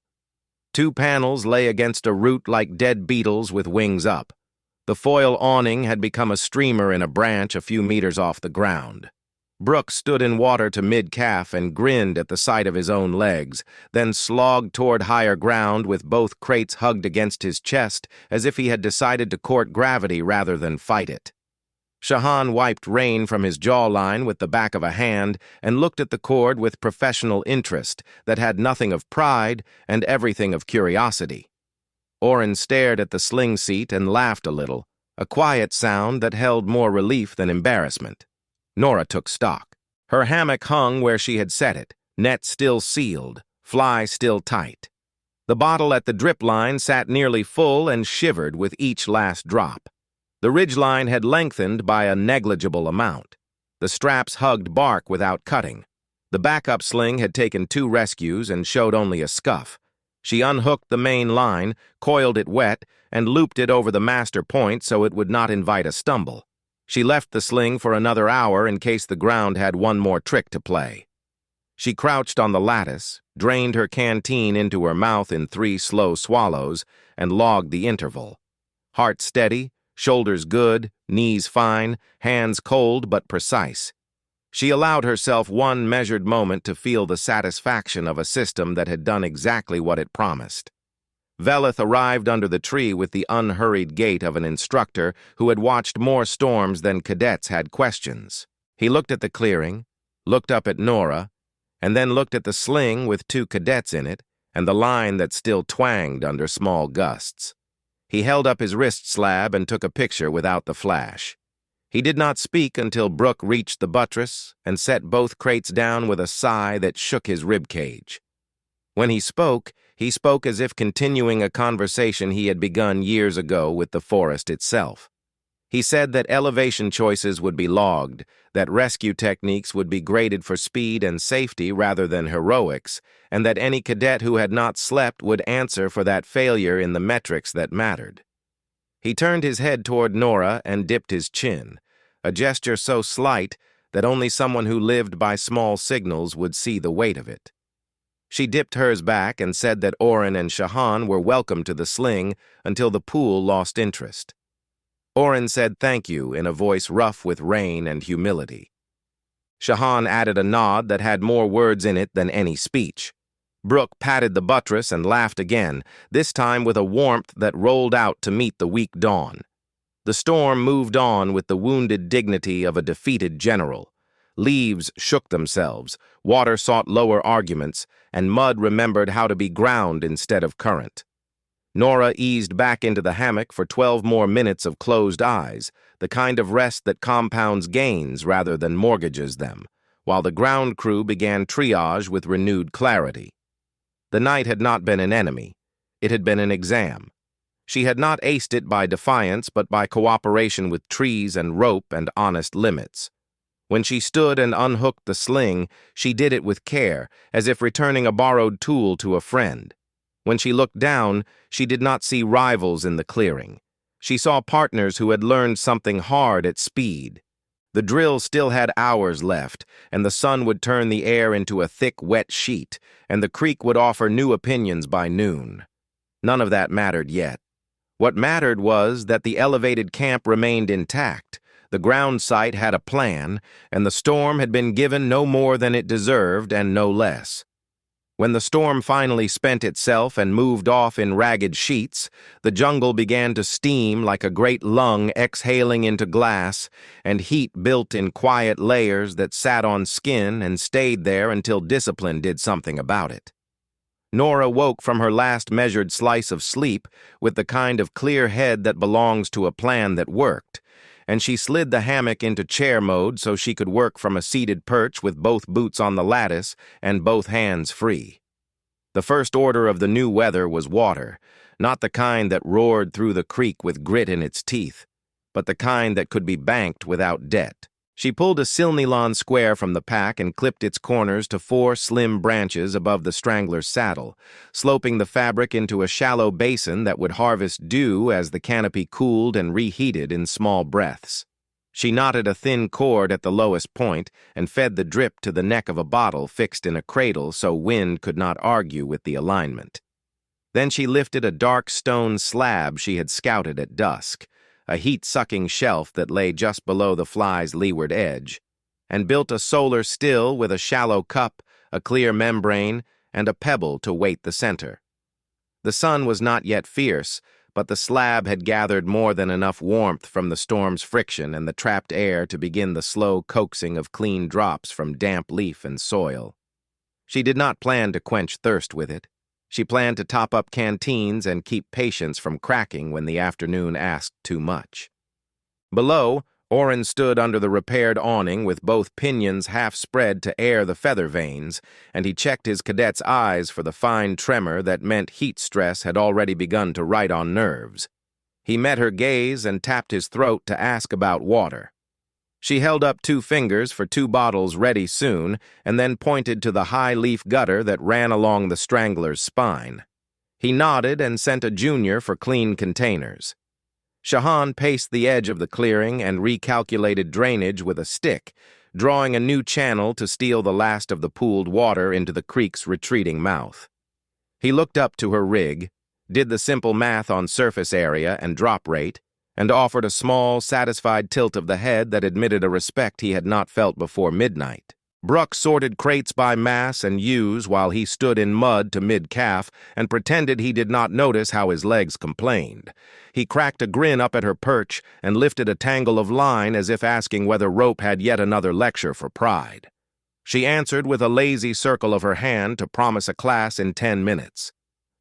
2 panels lay against a root like dead beetles with wings up. The foil awning had become a streamer in a branch a few meters off the ground. Brooke stood in water to mid-calf and grinned at the sight of his own legs, then slogged toward higher ground with both crates hugged against his chest as if he had decided to court gravity rather than fight it. Shahan wiped rain from his jawline with the back of a hand and looked at the cord with professional interest that had nothing of pride and everything of curiosity. Oren stared at the sling seat and laughed a little, a quiet sound that held more relief than embarrassment. Nora took stock. Her hammock hung where she had set it, net still sealed, fly still tight. The bottle at the drip line sat nearly full and shivered with each last drop. The ridgeline had lengthened by a negligible amount. The straps hugged bark without cutting. The backup sling had taken 2 rescues and showed only a scuff. She unhooked the main line, coiled it wet, and looped it over the master point so it would not invite a stumble. She left the sling for another hour in case the ground had one more trick to play. She crouched on the lattice, drained her canteen into her mouth in 3 slow swallows, and logged the interval. Heart steady, shoulders good, knees fine, hands cold but precise. She allowed herself one measured moment to feel the satisfaction of a system that had done exactly what it promised. Velith arrived under the tree with the unhurried gait of an instructor who had watched more storms than cadets had questions. He looked at the clearing, looked up at Nora, and then looked at the sling with 2 cadets in it and the line that still twanged under small gusts. He held up his wrist slab and took a picture without the flash. He did not speak until Brooke reached the buttress and set both crates down with a sigh that shook his ribcage. When he spoke as if continuing a conversation he had begun years ago with the forest itself. He said that elevation choices would be logged, that rescue techniques would be graded for speed and safety rather than heroics, and that any cadet who had not slept would answer for that failure in the metrics that mattered. He turned his head toward Nora and dipped his chin, a gesture so slight that only someone who lived by small signals would see the weight of it. She dipped hers back and said that Oren and Shahan were welcome to the sling until the pool lost interest. Oren said thank you in a voice rough with rain and humility. Shahan added a nod that had more words in it than any speech. Brooke patted the buttress and laughed again, this time with a warmth that rolled out to meet the weak dawn. The storm moved on with the wounded dignity of a defeated general. Leaves shook themselves, water sought lower arguments, and mud remembered how to be ground instead of current. Nora eased back into the hammock for 12 more minutes of closed eyes, the kind of rest that compounds gains rather than mortgages them, while the ground crew began triage with renewed clarity. The night had not been an enemy. It had been an exam. She had not aced it by defiance, but by cooperation with trees and rope and honest limits. When she stood and unhooked the sling, she did it with care, as if returning a borrowed tool to a friend. When she looked down, she did not see rivals in the clearing. She saw partners who had learned something hard at speed. The drill still had hours left, and the sun would turn the air into a thick, wet sheet, and the creek would offer new opinions by noon. None of that mattered yet. What mattered was that the elevated camp remained intact. The ground site had a plan, and the storm had been given no more than it deserved and no less. When the storm finally spent itself and moved off in ragged sheets, the jungle began to steam like a great lung exhaling into glass, and heat built in quiet layers that sat on skin and stayed there until discipline did something about it. Nora woke from her last measured slice of sleep with the kind of clear head that belongs to a plan that worked, and she slid the hammock into chair mode so she could work from a seated perch with both boots on the lattice and both hands free. The first order of the new weather was water, not the kind that roared through the creek with grit in its teeth, but the kind that could be banked without debt. She pulled a silnylon square from the pack and clipped its corners to 4 slim branches above the strangler's saddle, sloping the fabric into a shallow basin that would harvest dew as the canopy cooled and reheated in small breaths. She knotted a thin cord at the lowest point and fed the drip to the neck of a bottle fixed in a cradle so wind could not argue with the alignment. Then she lifted a dark stone slab she had scouted at dusk, a heat-sucking shelf that lay just below the fly's leeward edge, and built a solar still with a shallow cup, a clear membrane, and a pebble to weight the center. The sun was not yet fierce, but the slab had gathered more than enough warmth from the storm's friction and the trapped air to begin the slow coaxing of clean drops from damp leaf and soil. She did not plan to quench thirst with it. She planned to top up canteens and keep patience from cracking when the afternoon asked too much. Below, Oren stood under the repaired awning with both pinions half spread to air the feather veins, and he checked his cadet's eyes for the fine tremor that meant heat stress had already begun to write on nerves. He met her gaze and tapped his throat to ask about water. She held up 2 fingers for 2 bottles ready soon, and then pointed to the high-leaf gutter that ran along the strangler's spine. He nodded and sent a junior for clean containers. Shahan paced the edge of the clearing and recalculated drainage with a stick, drawing a new channel to steal the last of the pooled water into the creek's retreating mouth. He looked up to her rig, did the simple math on surface area and drop rate, and offered a small, satisfied tilt of the head that admitted a respect he had not felt before midnight. Bruck sorted crates by mass and use while he stood in mud to mid-calf and pretended he did not notice how his legs complained. He cracked a grin up at her perch and lifted a tangle of line as if asking whether rope had yet another lecture for pride. She answered with a lazy circle of her hand to promise a class in 10 minutes.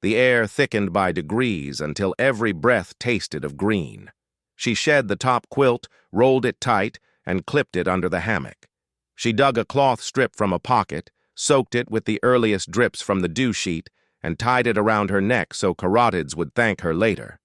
The air thickened by degrees until every breath tasted of green. She shed the top quilt, rolled it tight, and clipped it under the hammock. She dug a cloth strip from a pocket, soaked it with the earliest drips from the dew sheet, and tied it around her neck so carotids would thank her later.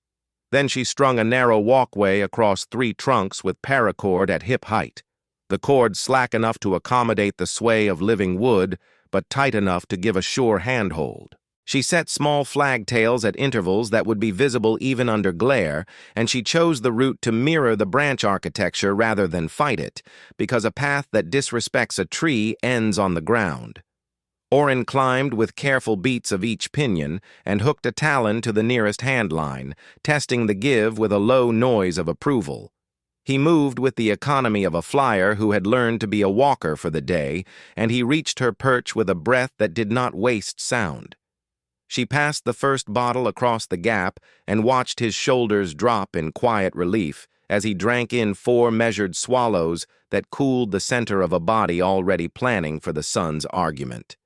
Then she strung a narrow walkway across 3 trunks with paracord at hip height, the cord slack enough to accommodate the sway of living wood, but tight enough to give a sure handhold. She set small flagtails at intervals that would be visible even under glare, and she chose the route to mirror the branch architecture rather than fight it, because a path that disrespects a tree ends on the ground. Orin climbed with careful beats of each pinion and hooked a talon to the nearest handline, testing the give with a low noise of approval. He moved with the economy of a flyer who had learned to be a walker for the day, and he reached her perch with a breath that did not waste sound. She passed the first bottle across the gap and watched his shoulders drop in quiet relief as he drank in 4 measured swallows that cooled the center of a body already planning for the sun's argument.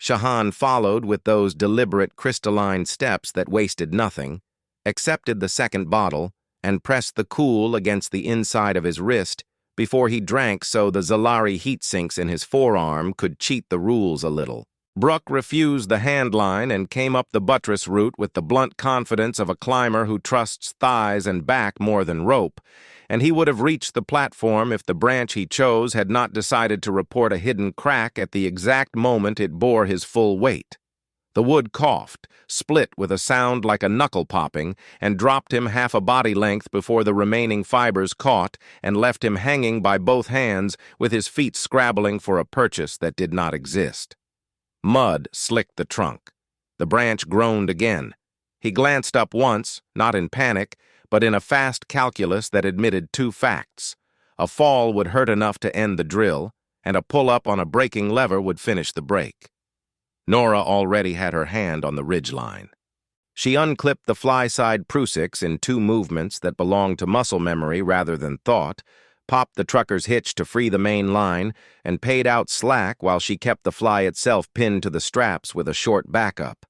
Shahan followed with those deliberate crystalline steps that wasted nothing, accepted the second bottle, and pressed the cool against the inside of his wrist before he drank so the Zalari heat sinks in his forearm could cheat the rules a little. Bruck refused the handline and came up the buttress route with the blunt confidence of a climber who trusts thighs and back more than rope, and he would have reached the platform if the branch he chose had not decided to report a hidden crack at the exact moment it bore his full weight. The wood coughed, split with a sound like a knuckle popping, and dropped him half a body length before the remaining fibers caught and left him hanging by both hands with his feet scrabbling for a purchase that did not exist. Mud slicked the trunk. The branch groaned again. He glanced up once, not in panic, but in a fast calculus that admitted 2 facts. A fall would hurt enough to end the drill, and a pull-up on a braking lever would finish the break. Nora already had her hand on the ridgeline. She unclipped the fly-side Prusix in 2 movements that belonged to muscle memory rather than thought, popped the trucker's hitch to free the main line, and paid out slack while she kept the fly itself pinned to the straps with a short backup.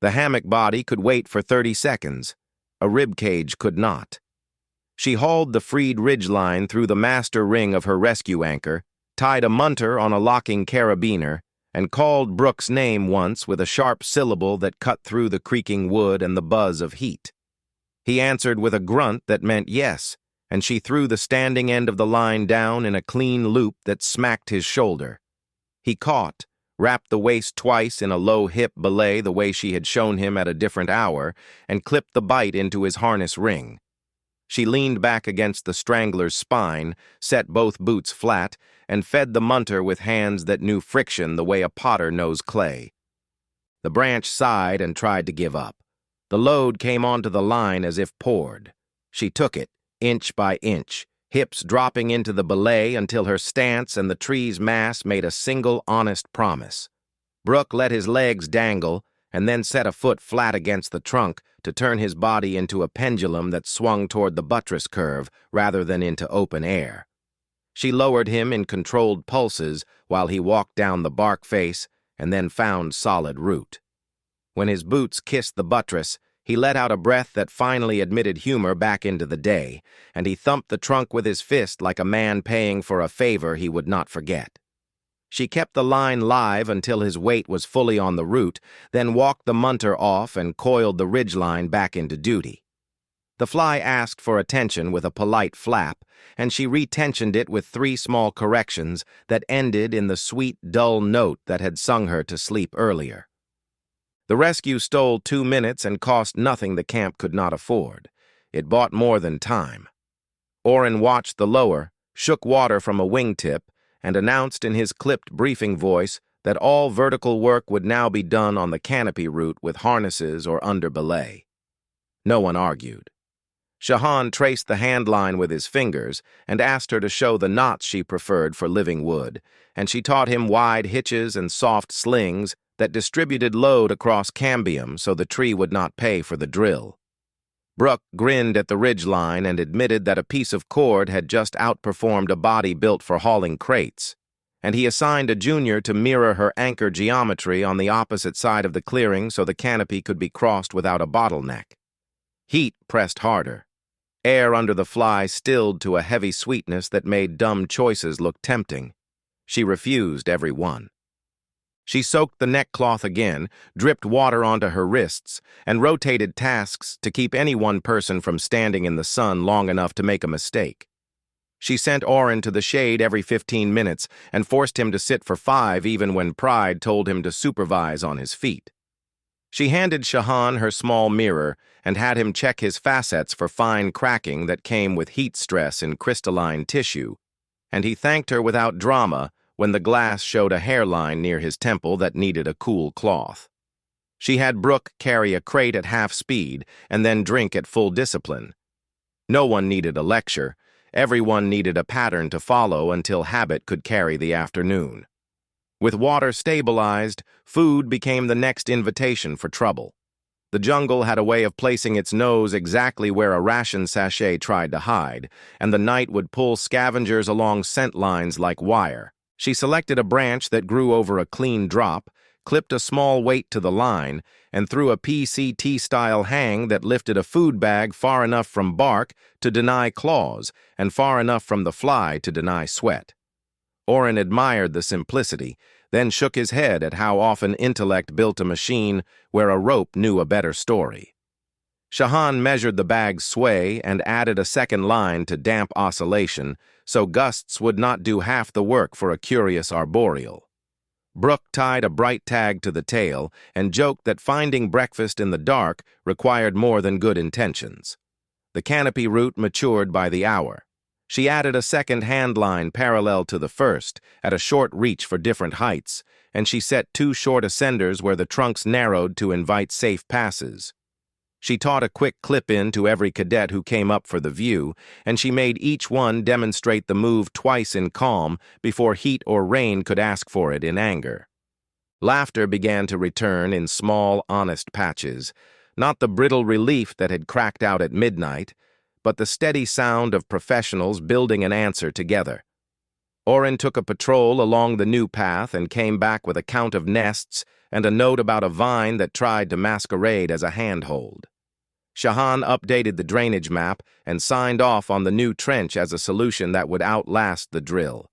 The hammock body could wait for 30 seconds. A rib cage could not. She hauled the freed ridgeline through the master ring of her rescue anchor, tied a munter on a locking carabiner, and called Bruck's name once with a sharp syllable that cut through the creaking wood and the buzz of heat. He answered with a grunt that meant yes, and she threw the standing end of the line down in a clean loop that smacked his shoulder. He caught, wrapped the waist twice in a low hip belay the way she had shown him at a different hour, and clipped the bite into his harness ring. She leaned back against the strangler's spine, set both boots flat, and fed the munter with hands that knew friction the way a potter knows clay. The branch sighed and tried to give up. The load came onto the line as if poured. She took it, inch by inch, hips dropping into the belay until her stance and the tree's mass made a single honest promise. Bruck let his legs dangle and then set a foot flat against the trunk to turn his body into a pendulum that swung toward the buttress curve rather than into open air. She lowered him in controlled pulses while he walked down the bark face and then found solid root. When his boots kissed the buttress, he let out a breath that finally admitted humor back into the day, and he thumped the trunk with his fist like a man paying for a favor he would not forget. She kept the line live until his weight was fully on the root, then walked the munter off and coiled the ridgeline back into duty. The fly asked for attention with a polite flap, and she retensioned it with 3 small corrections that ended in the sweet, dull note that had sung her to sleep earlier. The rescue stole 2 minutes and cost nothing the camp could not afford. It bought more than time. Orin watched the lower, shook water from a wingtip, and announced in his clipped briefing voice that all vertical work would now be done on the canopy route with harnesses or under belay. No one argued. Shahan traced the hand line with his fingers and asked her to show the knots she preferred for living wood, and she taught him wide hitches and soft slings that distributed load across cambium so the tree would not pay for the drill. Brooke grinned at the ridgeline and admitted that a piece of cord had just outperformed a body built for hauling crates, and he assigned a junior to mirror her anchor geometry on the opposite side of the clearing so the canopy could be crossed without a bottleneck. Heat pressed harder. Air under the fly stilled to a heavy sweetness that made dumb choices look tempting. She refused every one. She soaked the neckcloth again, dripped water onto her wrists, and rotated tasks to keep any one person from standing in the sun long enough to make a mistake. She sent Oren to the shade every 15 minutes and forced him to sit for 5 even when pride told him to supervise on his feet. She handed Shahan her small mirror and had him check his facets for fine cracking that came with heat stress in crystalline tissue, and he thanked her without drama when the glass showed a hairline near his temple that needed a cool cloth. She had Brooke carry a crate at half speed and then drink at full discipline. No one needed a lecture. Everyone needed a pattern to follow until habit could carry the afternoon. With water stabilized, food became the next invitation for trouble. The jungle had a way of placing its nose exactly where a ration sachet tried to hide, and the night would pull scavengers along scent lines like wire. She selected a branch that grew over a clean drop, clipped a small weight to the line, and threw a PCT-style hang that lifted a food bag far enough from bark to deny claws and far enough from the fly to deny sweat. Oren admired the simplicity, then shook his head at how often intellect built a machine where a rope knew a better story. Shahan measured the bag's sway and added a second line to damp oscillation so gusts would not do half the work for a curious arboreal. Brooke tied a bright tag to the tail and joked that finding breakfast in the dark required more than good intentions. The canopy root matured by the hour. She added a second hand line parallel to the first, at a short reach for different heights, and she set 2 short ascenders where the trunks narrowed to invite safe passes. She taught a quick clip-in to every cadet who came up for the view, and she made each one demonstrate the move twice in calm before heat or rain could ask for it in anger. Laughter began to return in small, honest patches, not the brittle relief that had cracked out at midnight, but the steady sound of professionals building an answer together. Oren took a patrol along the new path and came back with a count of nests and a note about a vine that tried to masquerade as a handhold. Shahan updated the drainage map and signed off on the new trench as a solution that would outlast the drill.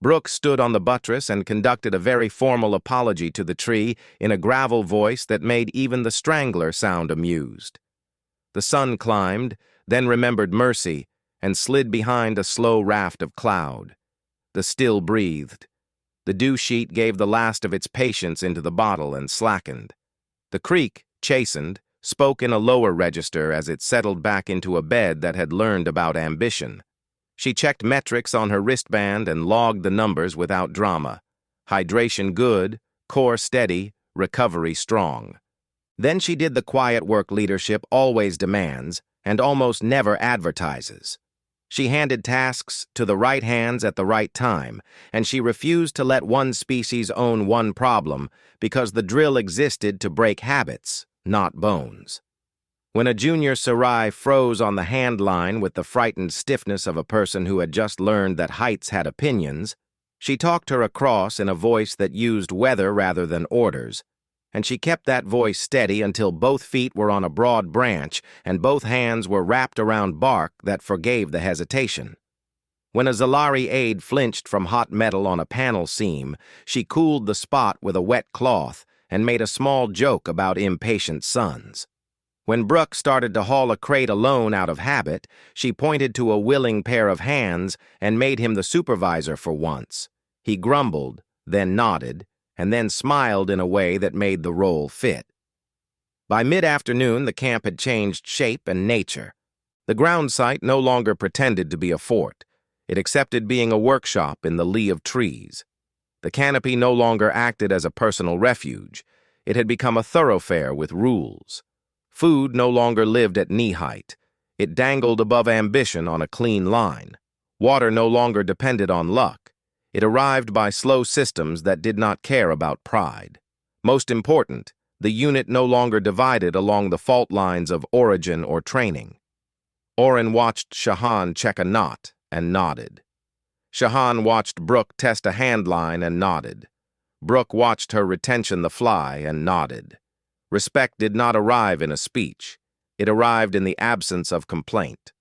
Brooke stood on the buttress and conducted a very formal apology to the tree in a gravel voice that made even the strangler sound amused. The sun climbed, then remembered mercy, and slid behind a slow raft of cloud. The still breathed. The dew sheet gave the last of its patience into the bottle and slackened. The creek, chastened, spoke in a lower register as it settled back into a bed that had learned about ambition. She checked metrics on her wristband and logged the numbers without drama. Hydration good, core steady, recovery strong. Then she did the quiet work leadership always demands and almost never advertises. She handed tasks to the right hands at the right time, and she refused to let one species own one problem because the drill existed to break habits, not bones. When a junior Sarai froze on the hand line with the frightened stiffness of a person who had just learned that heights had opinions, she talked her across in a voice that used weather rather than orders, and she kept that voice steady until both feet were on a broad branch and both hands were wrapped around bark that forgave the hesitation. When a Zalari aide flinched from hot metal on a panel seam, she cooled the spot with a wet cloth and made a small joke about impatient sons. When Brooke started to haul a crate alone out of habit, she pointed to a willing pair of hands and made him the supervisor for once. He grumbled, then nodded, and then smiled in a way that made the role fit. By mid-afternoon, the camp had changed shape and nature. The ground site no longer pretended to be a fort. It accepted being a workshop in the lee of trees. The canopy no longer acted as a personal refuge. It had become a thoroughfare with rules. Food no longer lived at knee height. It dangled above ambition on a clean line. Water no longer depended on luck. It arrived by slow systems that did not care about pride. Most important, the unit no longer divided along the fault lines of origin or training. Oren watched Shahan check a knot and nodded. Shahan watched Brooke test a hand line and nodded. Brooke watched her retention the fly and nodded. Respect did not arrive in a speech. It arrived in the absence of complaint.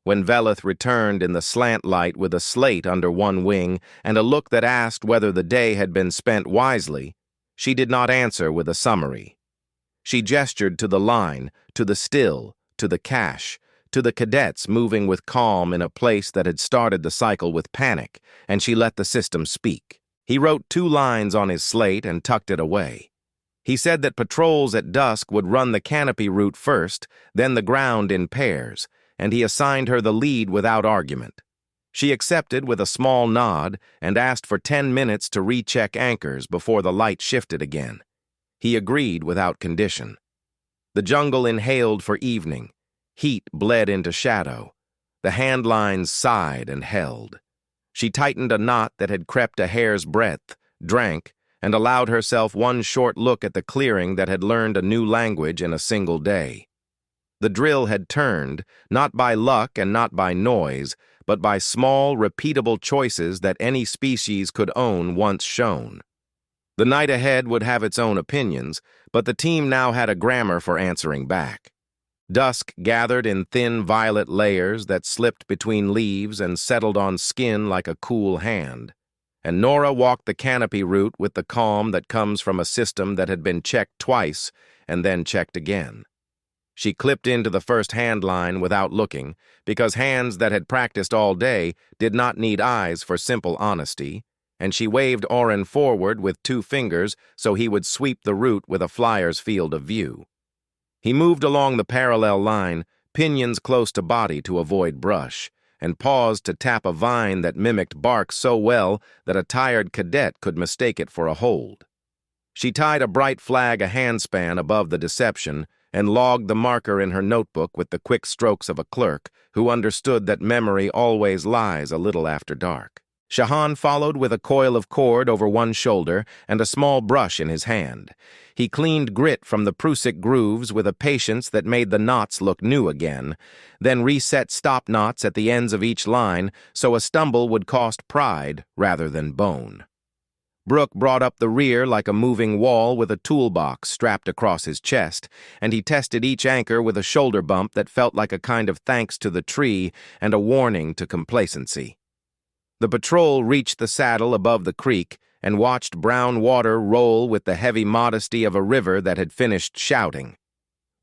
When Velith returned in the slant light with a slate under one wing and a look that asked whether the day had been spent wisely, she did not answer with a summary. She gestured to the line, to the still, to the cache, to the cadets moving with calm in a place that had started the cycle with panic, and she let the system speak. He wrote 2 lines on his slate and tucked it away. He said that patrols at dusk would run the canopy route first, then the ground in pairs, and he assigned her the lead without argument. She accepted with a small nod and asked for 10 minutes to recheck anchors before the light shifted again. He agreed without condition. The jungle inhaled for evening. Heat bled into shadow. The hand lines sighed and held. She tightened a knot that had crept a hair's breadth, drank, and allowed herself one short look at the clearing that had learned a new language in a single day. The drill had turned, not by luck and not by noise, but by small, repeatable choices that any species could own once shown. The night ahead would have its own opinions, but the team now had a grammar for answering back. Dusk gathered in thin violet layers that slipped between leaves and settled on skin like a cool hand. And Nora walked the canopy route with the calm that comes from a system that had been checked twice and then checked again. She clipped into the first hand line without looking, because hands that had practiced all day did not need eyes for simple honesty, and she waved Oren forward with 2 fingers so he would sweep the route with a flyer's field of view. He moved along the parallel line, pinions close to body to avoid brush, and paused to tap a vine that mimicked bark so well that a tired cadet could mistake it for a hold. She tied a bright flag a handspan above the deception and logged the marker in her notebook with the quick strokes of a clerk who understood that memory always lies a little after dark. Shahan followed with a coil of cord over one shoulder and a small brush in his hand. He cleaned grit from the Prusik grooves with a patience that made the knots look new again, then reset stop knots at the ends of each line so a stumble would cost pride rather than bone. Brooke brought up the rear like a moving wall with a toolbox strapped across his chest, and he tested each anchor with a shoulder bump that felt like a kind of thanks to the tree and a warning to complacency. The patrol reached the saddle above the creek and watched brown water roll with the heavy modesty of a river that had finished shouting.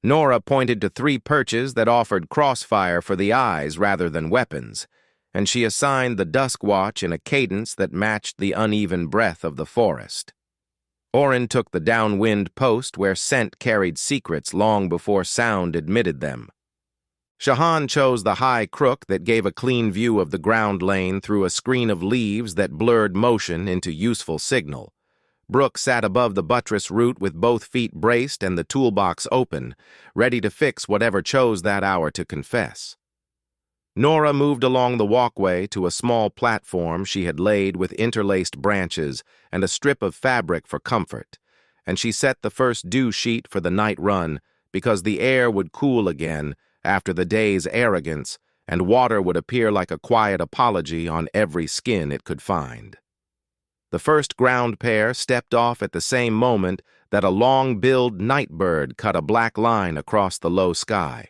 Nora pointed to 3 perches that offered crossfire for the eyes rather than weapons, and she assigned the dusk watch in a cadence that matched the uneven breath of the forest. Oren took the downwind post where scent carried secrets long before sound admitted them. Shahan chose the high crook that gave a clean view of the ground lane through a screen of leaves that blurred motion into useful signal. Brooke sat above the buttress root with both feet braced and the toolbox open, ready to fix whatever chose that hour to confess. Nora moved along the walkway to a small platform she had laid with interlaced branches and a strip of fabric for comfort, and she set the first dew sheet for the night run because the air would cool again after the day's arrogance, and water would appear like a quiet apology on every skin it could find. The first ground pair stepped off at the same moment that a long-billed nightbird cut a black line across the low sky.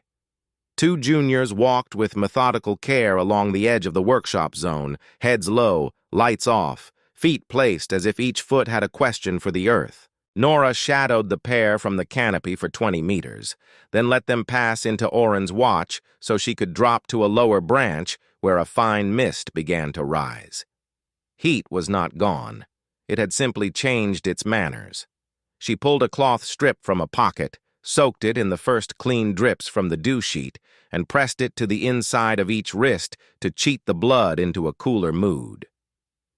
2 juniors walked with methodical care along the edge of the workshop zone, heads low, lights off, feet placed as if each foot had a question for the earth. Nora shadowed the pair from the canopy for 20 meters, then let them pass into Oren's watch so she could drop to a lower branch where a fine mist began to rise. Heat was not gone. It had simply changed its manners. She pulled a cloth strip from a pocket, soaked it in the first clean drips from the dew sheet, and pressed it to the inside of each wrist to cheat the blood into a cooler mood.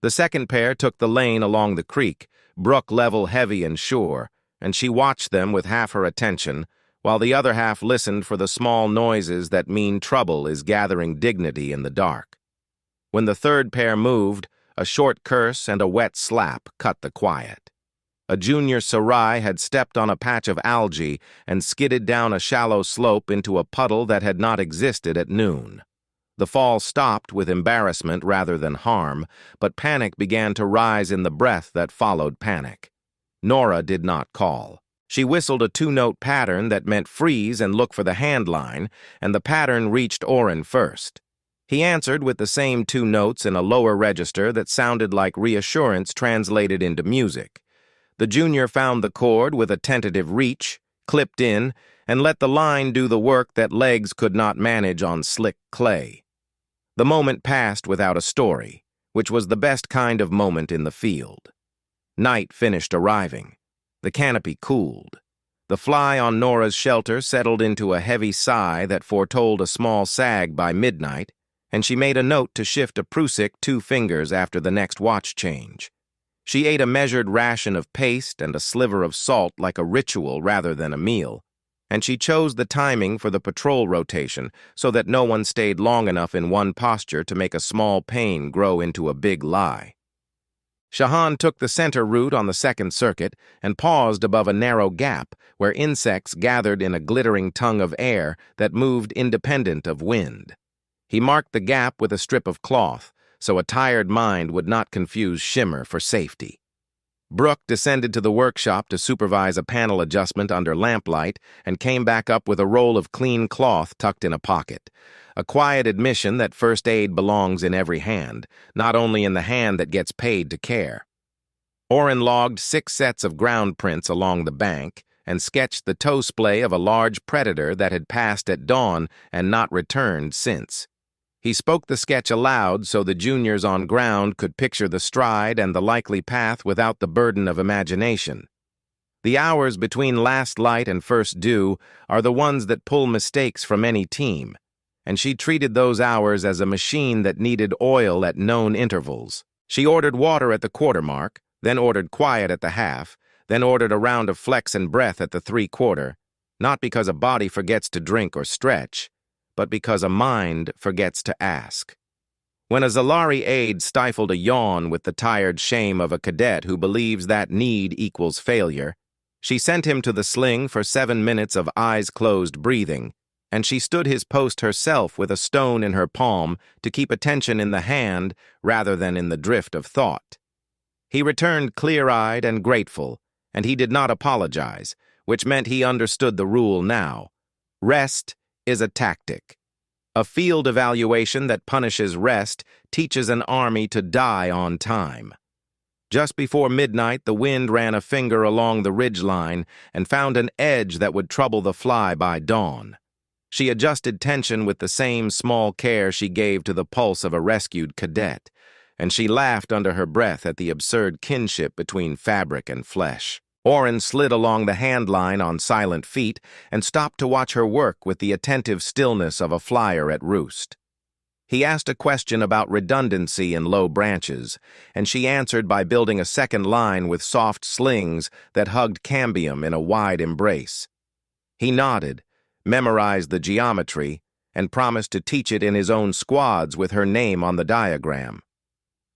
The second pair took the lane along the creek, brook level heavy and sure, and she watched them with half her attention, while the other half listened for the small noises that mean trouble is gathering dignity in the dark. When the third pair moved, a short curse and a wet slap cut the quiet. A junior Sarai had stepped on a patch of algae and skidded down a shallow slope into a puddle that had not existed at noon. The fall stopped with embarrassment rather than harm, but panic began to rise in the breath that followed panic. Nora did not call. She whistled a two-note pattern that meant freeze and look for the hand line, and the pattern reached Oren first. He answered with the same two notes in a lower register that sounded like reassurance translated into music. The junior found the chord with a tentative reach, clipped in, and let the line do the work that legs could not manage on slick clay. The moment passed without a story, which was the best kind of moment in the field. Night finished arriving. The canopy cooled. The fly on Nora's shelter settled into a heavy sigh that foretold a small sag by midnight, and she made a note to shift a Prusik 2 fingers after the next watch change. She ate a measured ration of paste and a sliver of salt like a ritual rather than a meal, and she chose the timing for the patrol rotation so that no one stayed long enough in one posture to make a small pain grow into a big lie. Shahan took the center route on the second circuit and paused above a narrow gap where insects gathered in a glittering tongue of air that moved independent of wind. He marked the gap with a strip of cloth, so a tired mind would not confuse shimmer for safety. Brooke descended to the workshop to supervise a panel adjustment under lamplight and came back up with a roll of clean cloth tucked in a pocket, a quiet admission that first aid belongs in every hand, not only in the hand that gets paid to care. Oren logged 6 sets of ground prints along the bank and sketched the toe splay of a large predator that had passed at dawn and not returned since. He spoke the sketch aloud so the juniors on ground could picture the stride and the likely path without the burden of imagination. The hours between last light and first dew are the ones that pull mistakes from any team, and she treated those hours as a machine that needed oil at known intervals. She ordered water at the quarter mark, then ordered quiet at the half, then ordered a round of flex and breath at the 3/4, not because a body forgets to drink or stretch, but because a mind forgets to ask. When a Zalari aide stifled a yawn with the tired shame of a cadet who believes that need equals failure, she sent him to the sling for 7 minutes of eyes-closed breathing, and she stood his post herself with a stone in her palm to keep attention in the hand rather than in the drift of thought. He returned clear-eyed and grateful, and he did not apologize, which meant he understood the rule now. Rest is a tactic. A field evaluation that punishes rest teaches an army to die on time. Just before midnight, the wind ran a finger along the ridgeline and found an edge that would trouble the fly by dawn. She adjusted tension with the same small care she gave to the pulse of a rescued cadet, and she laughed under her breath at the absurd kinship between fabric and flesh. Oren slid along the hand line on silent feet and stopped to watch her work with the attentive stillness of a flyer at roost. He asked a question about redundancy in low branches, and she answered by building a second line with soft slings that hugged cambium in a wide embrace. He nodded, memorized the geometry, and promised to teach it in his own squads with her name on the diagram.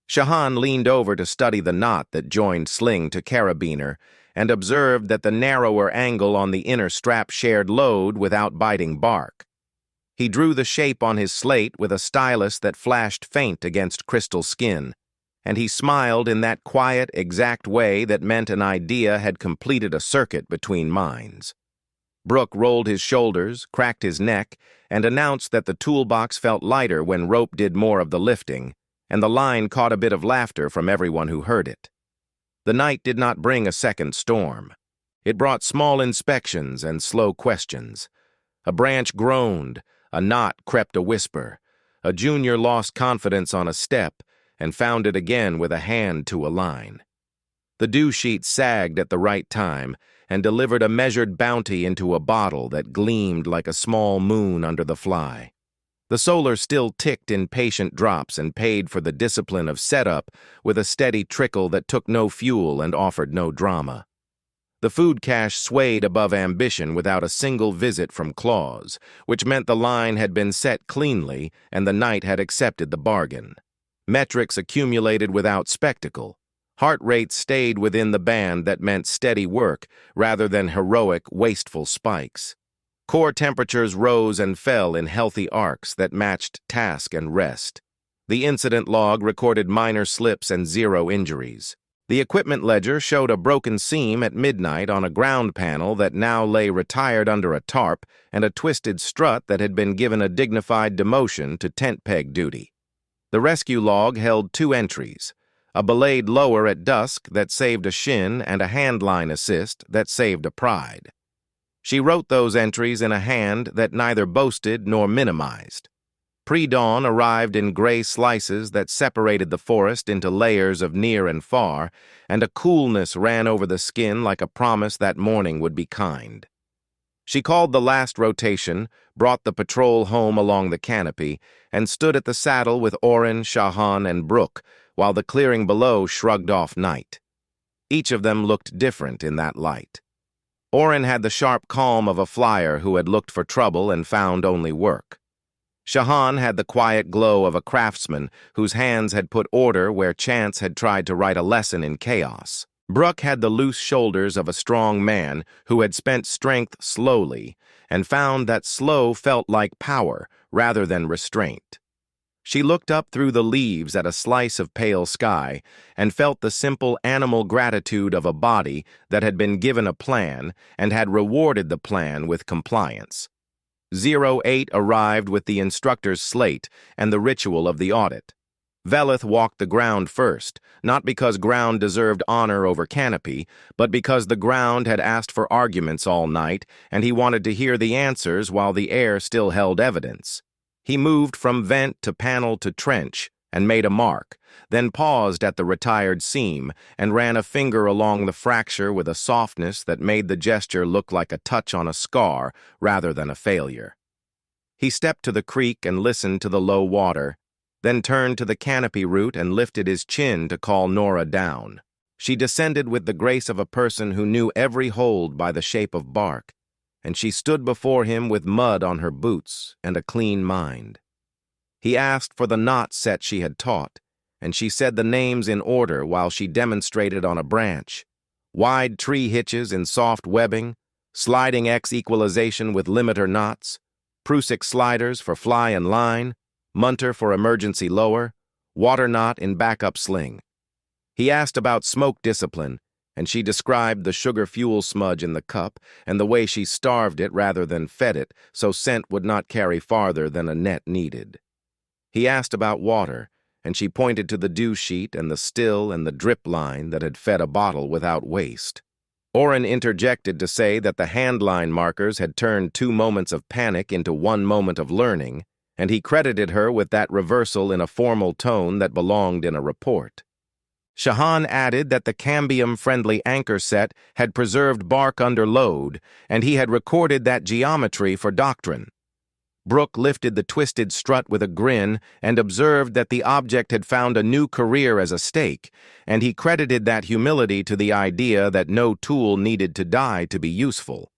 Shahan leaned over to study the knot that joined sling to carabiner and observed that the narrower angle on the inner strap shared load without biting bark. He drew the shape on his slate with a stylus that flashed faint against crystal skin, and he smiled in that quiet, exact way that meant an idea had completed a circuit between minds. Brooke rolled his shoulders, cracked his neck, and announced that the toolbox felt lighter when rope did more of the lifting, and the line caught a bit of laughter from everyone who heard it. The night did not bring a second storm. It brought small inspections and slow questions. A branch groaned, a knot crept a whisper, a junior lost confidence on a step and found it again with a hand to a line. The dew sheet sagged at the right time and delivered a measured bounty into a bottle that gleamed like a small moon under the fly. The solar still ticked in patient drops and paid for the discipline of setup with a steady trickle that took no fuel and offered no drama. The food cache swayed above ambition without a single visit from Claus, which meant the line had been set cleanly and the knight had accepted the bargain. Metrics accumulated without spectacle. Heart rates stayed within the band that meant steady work rather than heroic, wasteful spikes. Core temperatures rose and fell in healthy arcs that matched task and rest. The incident log recorded minor slips and 0 injuries. The equipment ledger showed a broken seam at midnight on a ground panel that now lay retired under a tarp and a twisted strut that had been given a dignified demotion to tent peg duty. The rescue log held 2 entries, a belayed lower at dusk that saved a shin and a handline assist that saved a pride. She wrote those entries in a hand that neither boasted nor minimized. Pre-dawn arrived in gray slices that separated the forest into layers of near and far, and a coolness ran over the skin like a promise that morning would be kind. She called the last rotation, brought the patrol home along the canopy, and stood at the saddle with Oren, Shahan, and Brooke, while the clearing below shrugged off night. Each of them looked different in that light. Oren had the sharp calm of a flyer who had looked for trouble and found only work. Shahan had the quiet glow of a craftsman whose hands had put order where chance had tried to write a lesson in chaos. Brooke had the loose shoulders of a strong man who had spent strength slowly and found that slow felt like power rather than restraint. She looked up through the leaves at a slice of pale sky and felt the simple animal gratitude of a body that had been given a plan and had rewarded the plan with compliance. 08 arrived with the instructor's slate and the ritual of the audit. Veleth walked the ground first, not because ground deserved honor over canopy, but because the ground had asked for arguments all night and he wanted to hear the answers while the air still held evidence. He moved from vent to panel to trench and made a mark, then paused at the retired seam and ran a finger along the fracture with a softness that made the gesture look like a touch on a scar rather than a failure. He stepped to the creek and listened to the low water, then turned to the canopy root and lifted his chin to call Nora down. She descended with the grace of a person who knew every hold by the shape of bark, and she stood before him with mud on her boots and a clean mind. He asked for the knot set she had taught, and she said the names in order while she demonstrated on a branch. Wide tree hitches in soft webbing, sliding X equalization with limiter knots, Prusik sliders for fly and line, munter for emergency lower, water knot in backup sling. He asked about smoke discipline, and she described the sugar fuel smudge in the cup and the way she starved it rather than fed it so scent would not carry farther than a net needed. He asked about water, and she pointed to the dew sheet and the still and the drip line that had fed a bottle without waste. Oren interjected to say that the handline markers had turned 2 moments of panic into 1 moment of learning, and he credited her with that reversal in a formal tone that belonged in a report. Shahan added that the cambium-friendly anchor set had preserved bark under load, and he had recorded that geometry for doctrine. Brooke lifted the twisted strut with a grin and observed that the object had found a new career as a stake, and he credited that humility to the idea that no tool needed to die to be useful.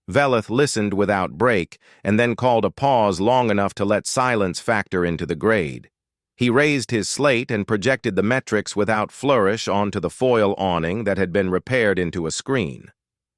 Veleth listened without break and then called a pause long enough to let silence factor into the grade. He raised his slate and projected the metrics without flourish onto the foil awning that had been repaired into a screen.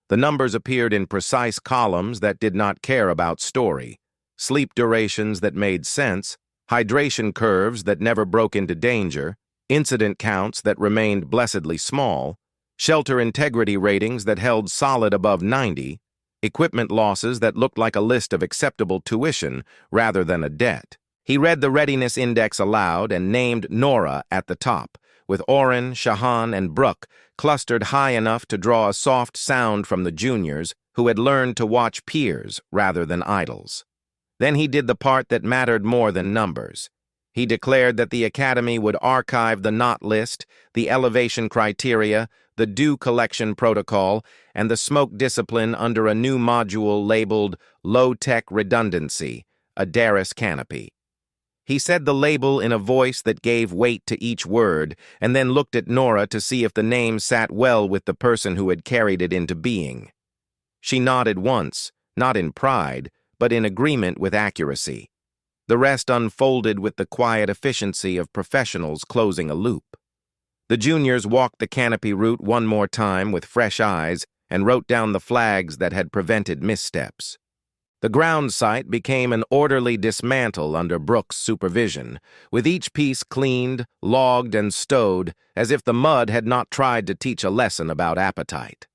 The numbers appeared in precise columns that did not care about story. Sleep durations that made sense, hydration curves that never broke into danger, incident counts that remained blessedly small, shelter integrity ratings that held solid above 90, equipment losses that looked like a list of acceptable tuition rather than a debt. He read the readiness index aloud and named Nora at the top, with Oren, Shahan, and Brooke clustered high enough to draw a soft sound from the juniors who had learned to watch peers rather than idols. Then he did the part that mattered more than numbers. He declared that the Academy would archive the knot list, the elevation criteria, the dew collection protocol, and the smoke discipline under a new module labeled Low-Tech Redundancy, a Darius canopy. He said the label in a voice that gave weight to each word, and then looked at Nora to see if the name sat well with the person who had carried it into being. She nodded once, not in pride, but in agreement with accuracy. The rest unfolded with the quiet efficiency of professionals closing a loop. The juniors walked the canopy route one more time with fresh eyes and wrote down the flags that had prevented missteps. The ground site became an orderly dismantle under Brooks' supervision, with each piece cleaned, logged, and stowed as if the mud had not tried to teach a lesson about appetite.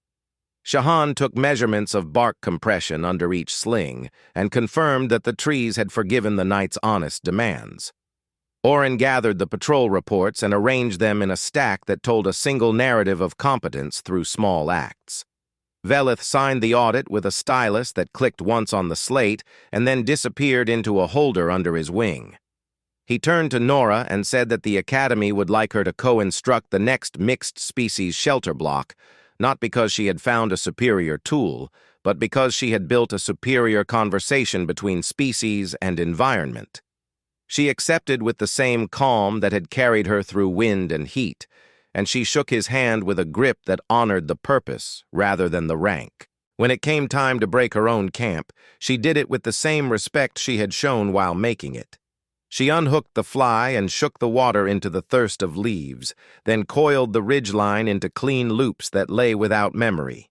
Shahan took measurements of bark compression under each sling and confirmed that the trees had forgiven the night's honest demands. Oren gathered the patrol reports and arranged them in a stack that told a single narrative of competence through small acts. Velith signed the audit with a stylus that clicked once on the slate and then disappeared into a holder under his wing. He turned to Nora and said that the Academy would like her to co-instruct the next mixed-species shelter block, not because she had found a superior tool, but because she had built a superior conversation between species and environment. She accepted with the same calm that had carried her through wind and heat, and she shook his hand with a grip that honored the purpose rather than the rank. When it came time to break her own camp, she did it with the same respect she had shown while making it. She unhooked the fly and shook the water into the thirst of leaves, then coiled the ridgeline into clean loops that lay without memory.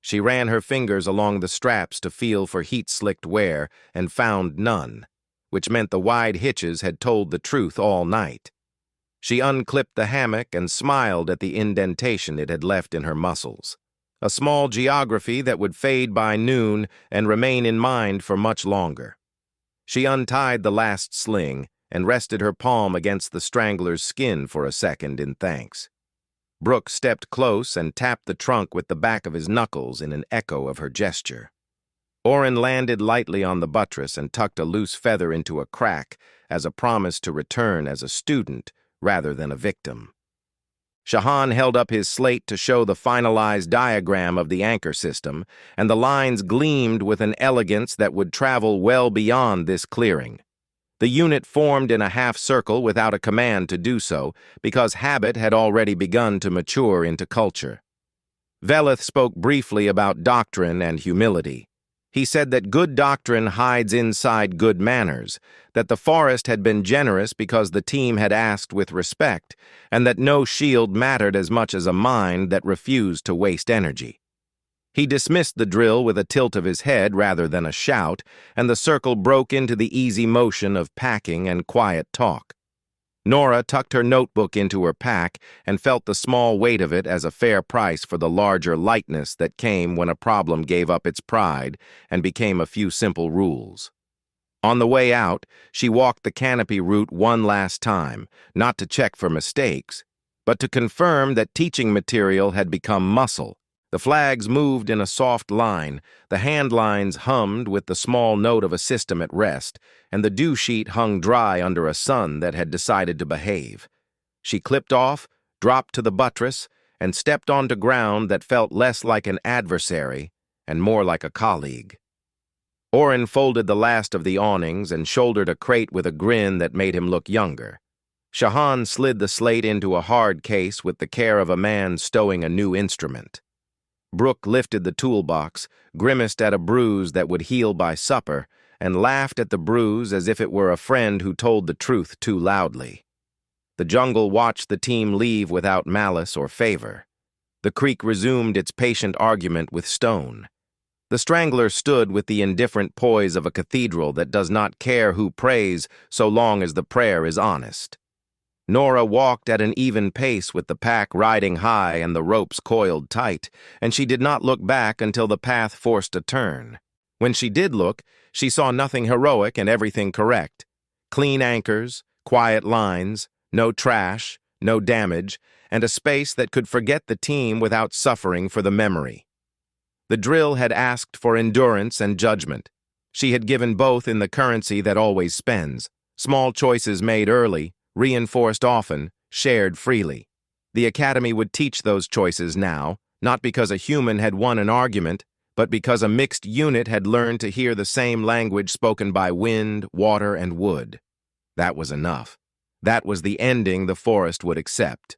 She ran her fingers along the straps to feel for heat-slicked wear and found none, which meant the wide hitches had told the truth all night. She unclipped the hammock and smiled at the indentation it had left in her muscles, a small geography that would fade by noon and remain in mind for much longer. She untied the last sling and rested her palm against the strangler's skin for a second in thanks. Brooke stepped close and tapped the trunk with the back of his knuckles in an echo of her gesture. Oren landed lightly on the buttress and tucked a loose feather into a crack as a promise to return as a student rather than a victim. Shahan held up his slate to show the finalized diagram of the anchor system, and the lines gleamed with an elegance that would travel well beyond this clearing. The unit formed in a half-circle without a command to do so, because habit had already begun to mature into culture. Velith spoke briefly about doctrine and humility. He said that good doctrine hides inside good manners, that the forest had been generous because the team had asked with respect, and that no shield mattered as much as a mind that refused to waste energy. He dismissed the drill with a tilt of his head rather than a shout, and the circle broke into the easy motion of packing and quiet talk. Nora tucked her notebook into her pack and felt the small weight of it as a fair price for the larger lightness that came when a problem gave up its pride and became a few simple rules. On the way out, she walked the canopy route one last time, not to check for mistakes, but to confirm that teaching material had become muscle. The flags moved in a soft line, the hand lines hummed with the small note of a system at rest, and the dew sheet hung dry under a sun that had decided to behave. She clipped off, dropped to the buttress, and stepped onto ground that felt less like an adversary and more like a colleague. Oren folded the last of the awnings and shouldered a crate with a grin that made him look younger. Shahan slid the slate into a hard case with the care of a man stowing a new instrument. Brooke lifted the toolbox, grimaced at a bruise that would heal by supper, and laughed at the bruise as if it were a friend who told the truth too loudly. The jungle watched the team leave without malice or favor. The creek resumed its patient argument with stone. The strangler stood with the indifferent poise of a cathedral that does not care who prays so long as the prayer is honest. Nora walked at an even pace with the pack riding high and the ropes coiled tight, and she did not look back until the path forced a turn. When she did look, she saw nothing heroic and everything correct. Clean anchors, quiet lines, no trash, no damage, and a space that could forget the team without suffering for the memory. The drill had asked for endurance and judgment. She had given both in the currency that always spends. Small choices made early, reinforced often, shared freely. The Academy would teach those choices now, not because a human had won an argument, but because a mixed unit had learned to hear the same language spoken by wind, water, and wood. That was enough. That was the ending the forest would accept.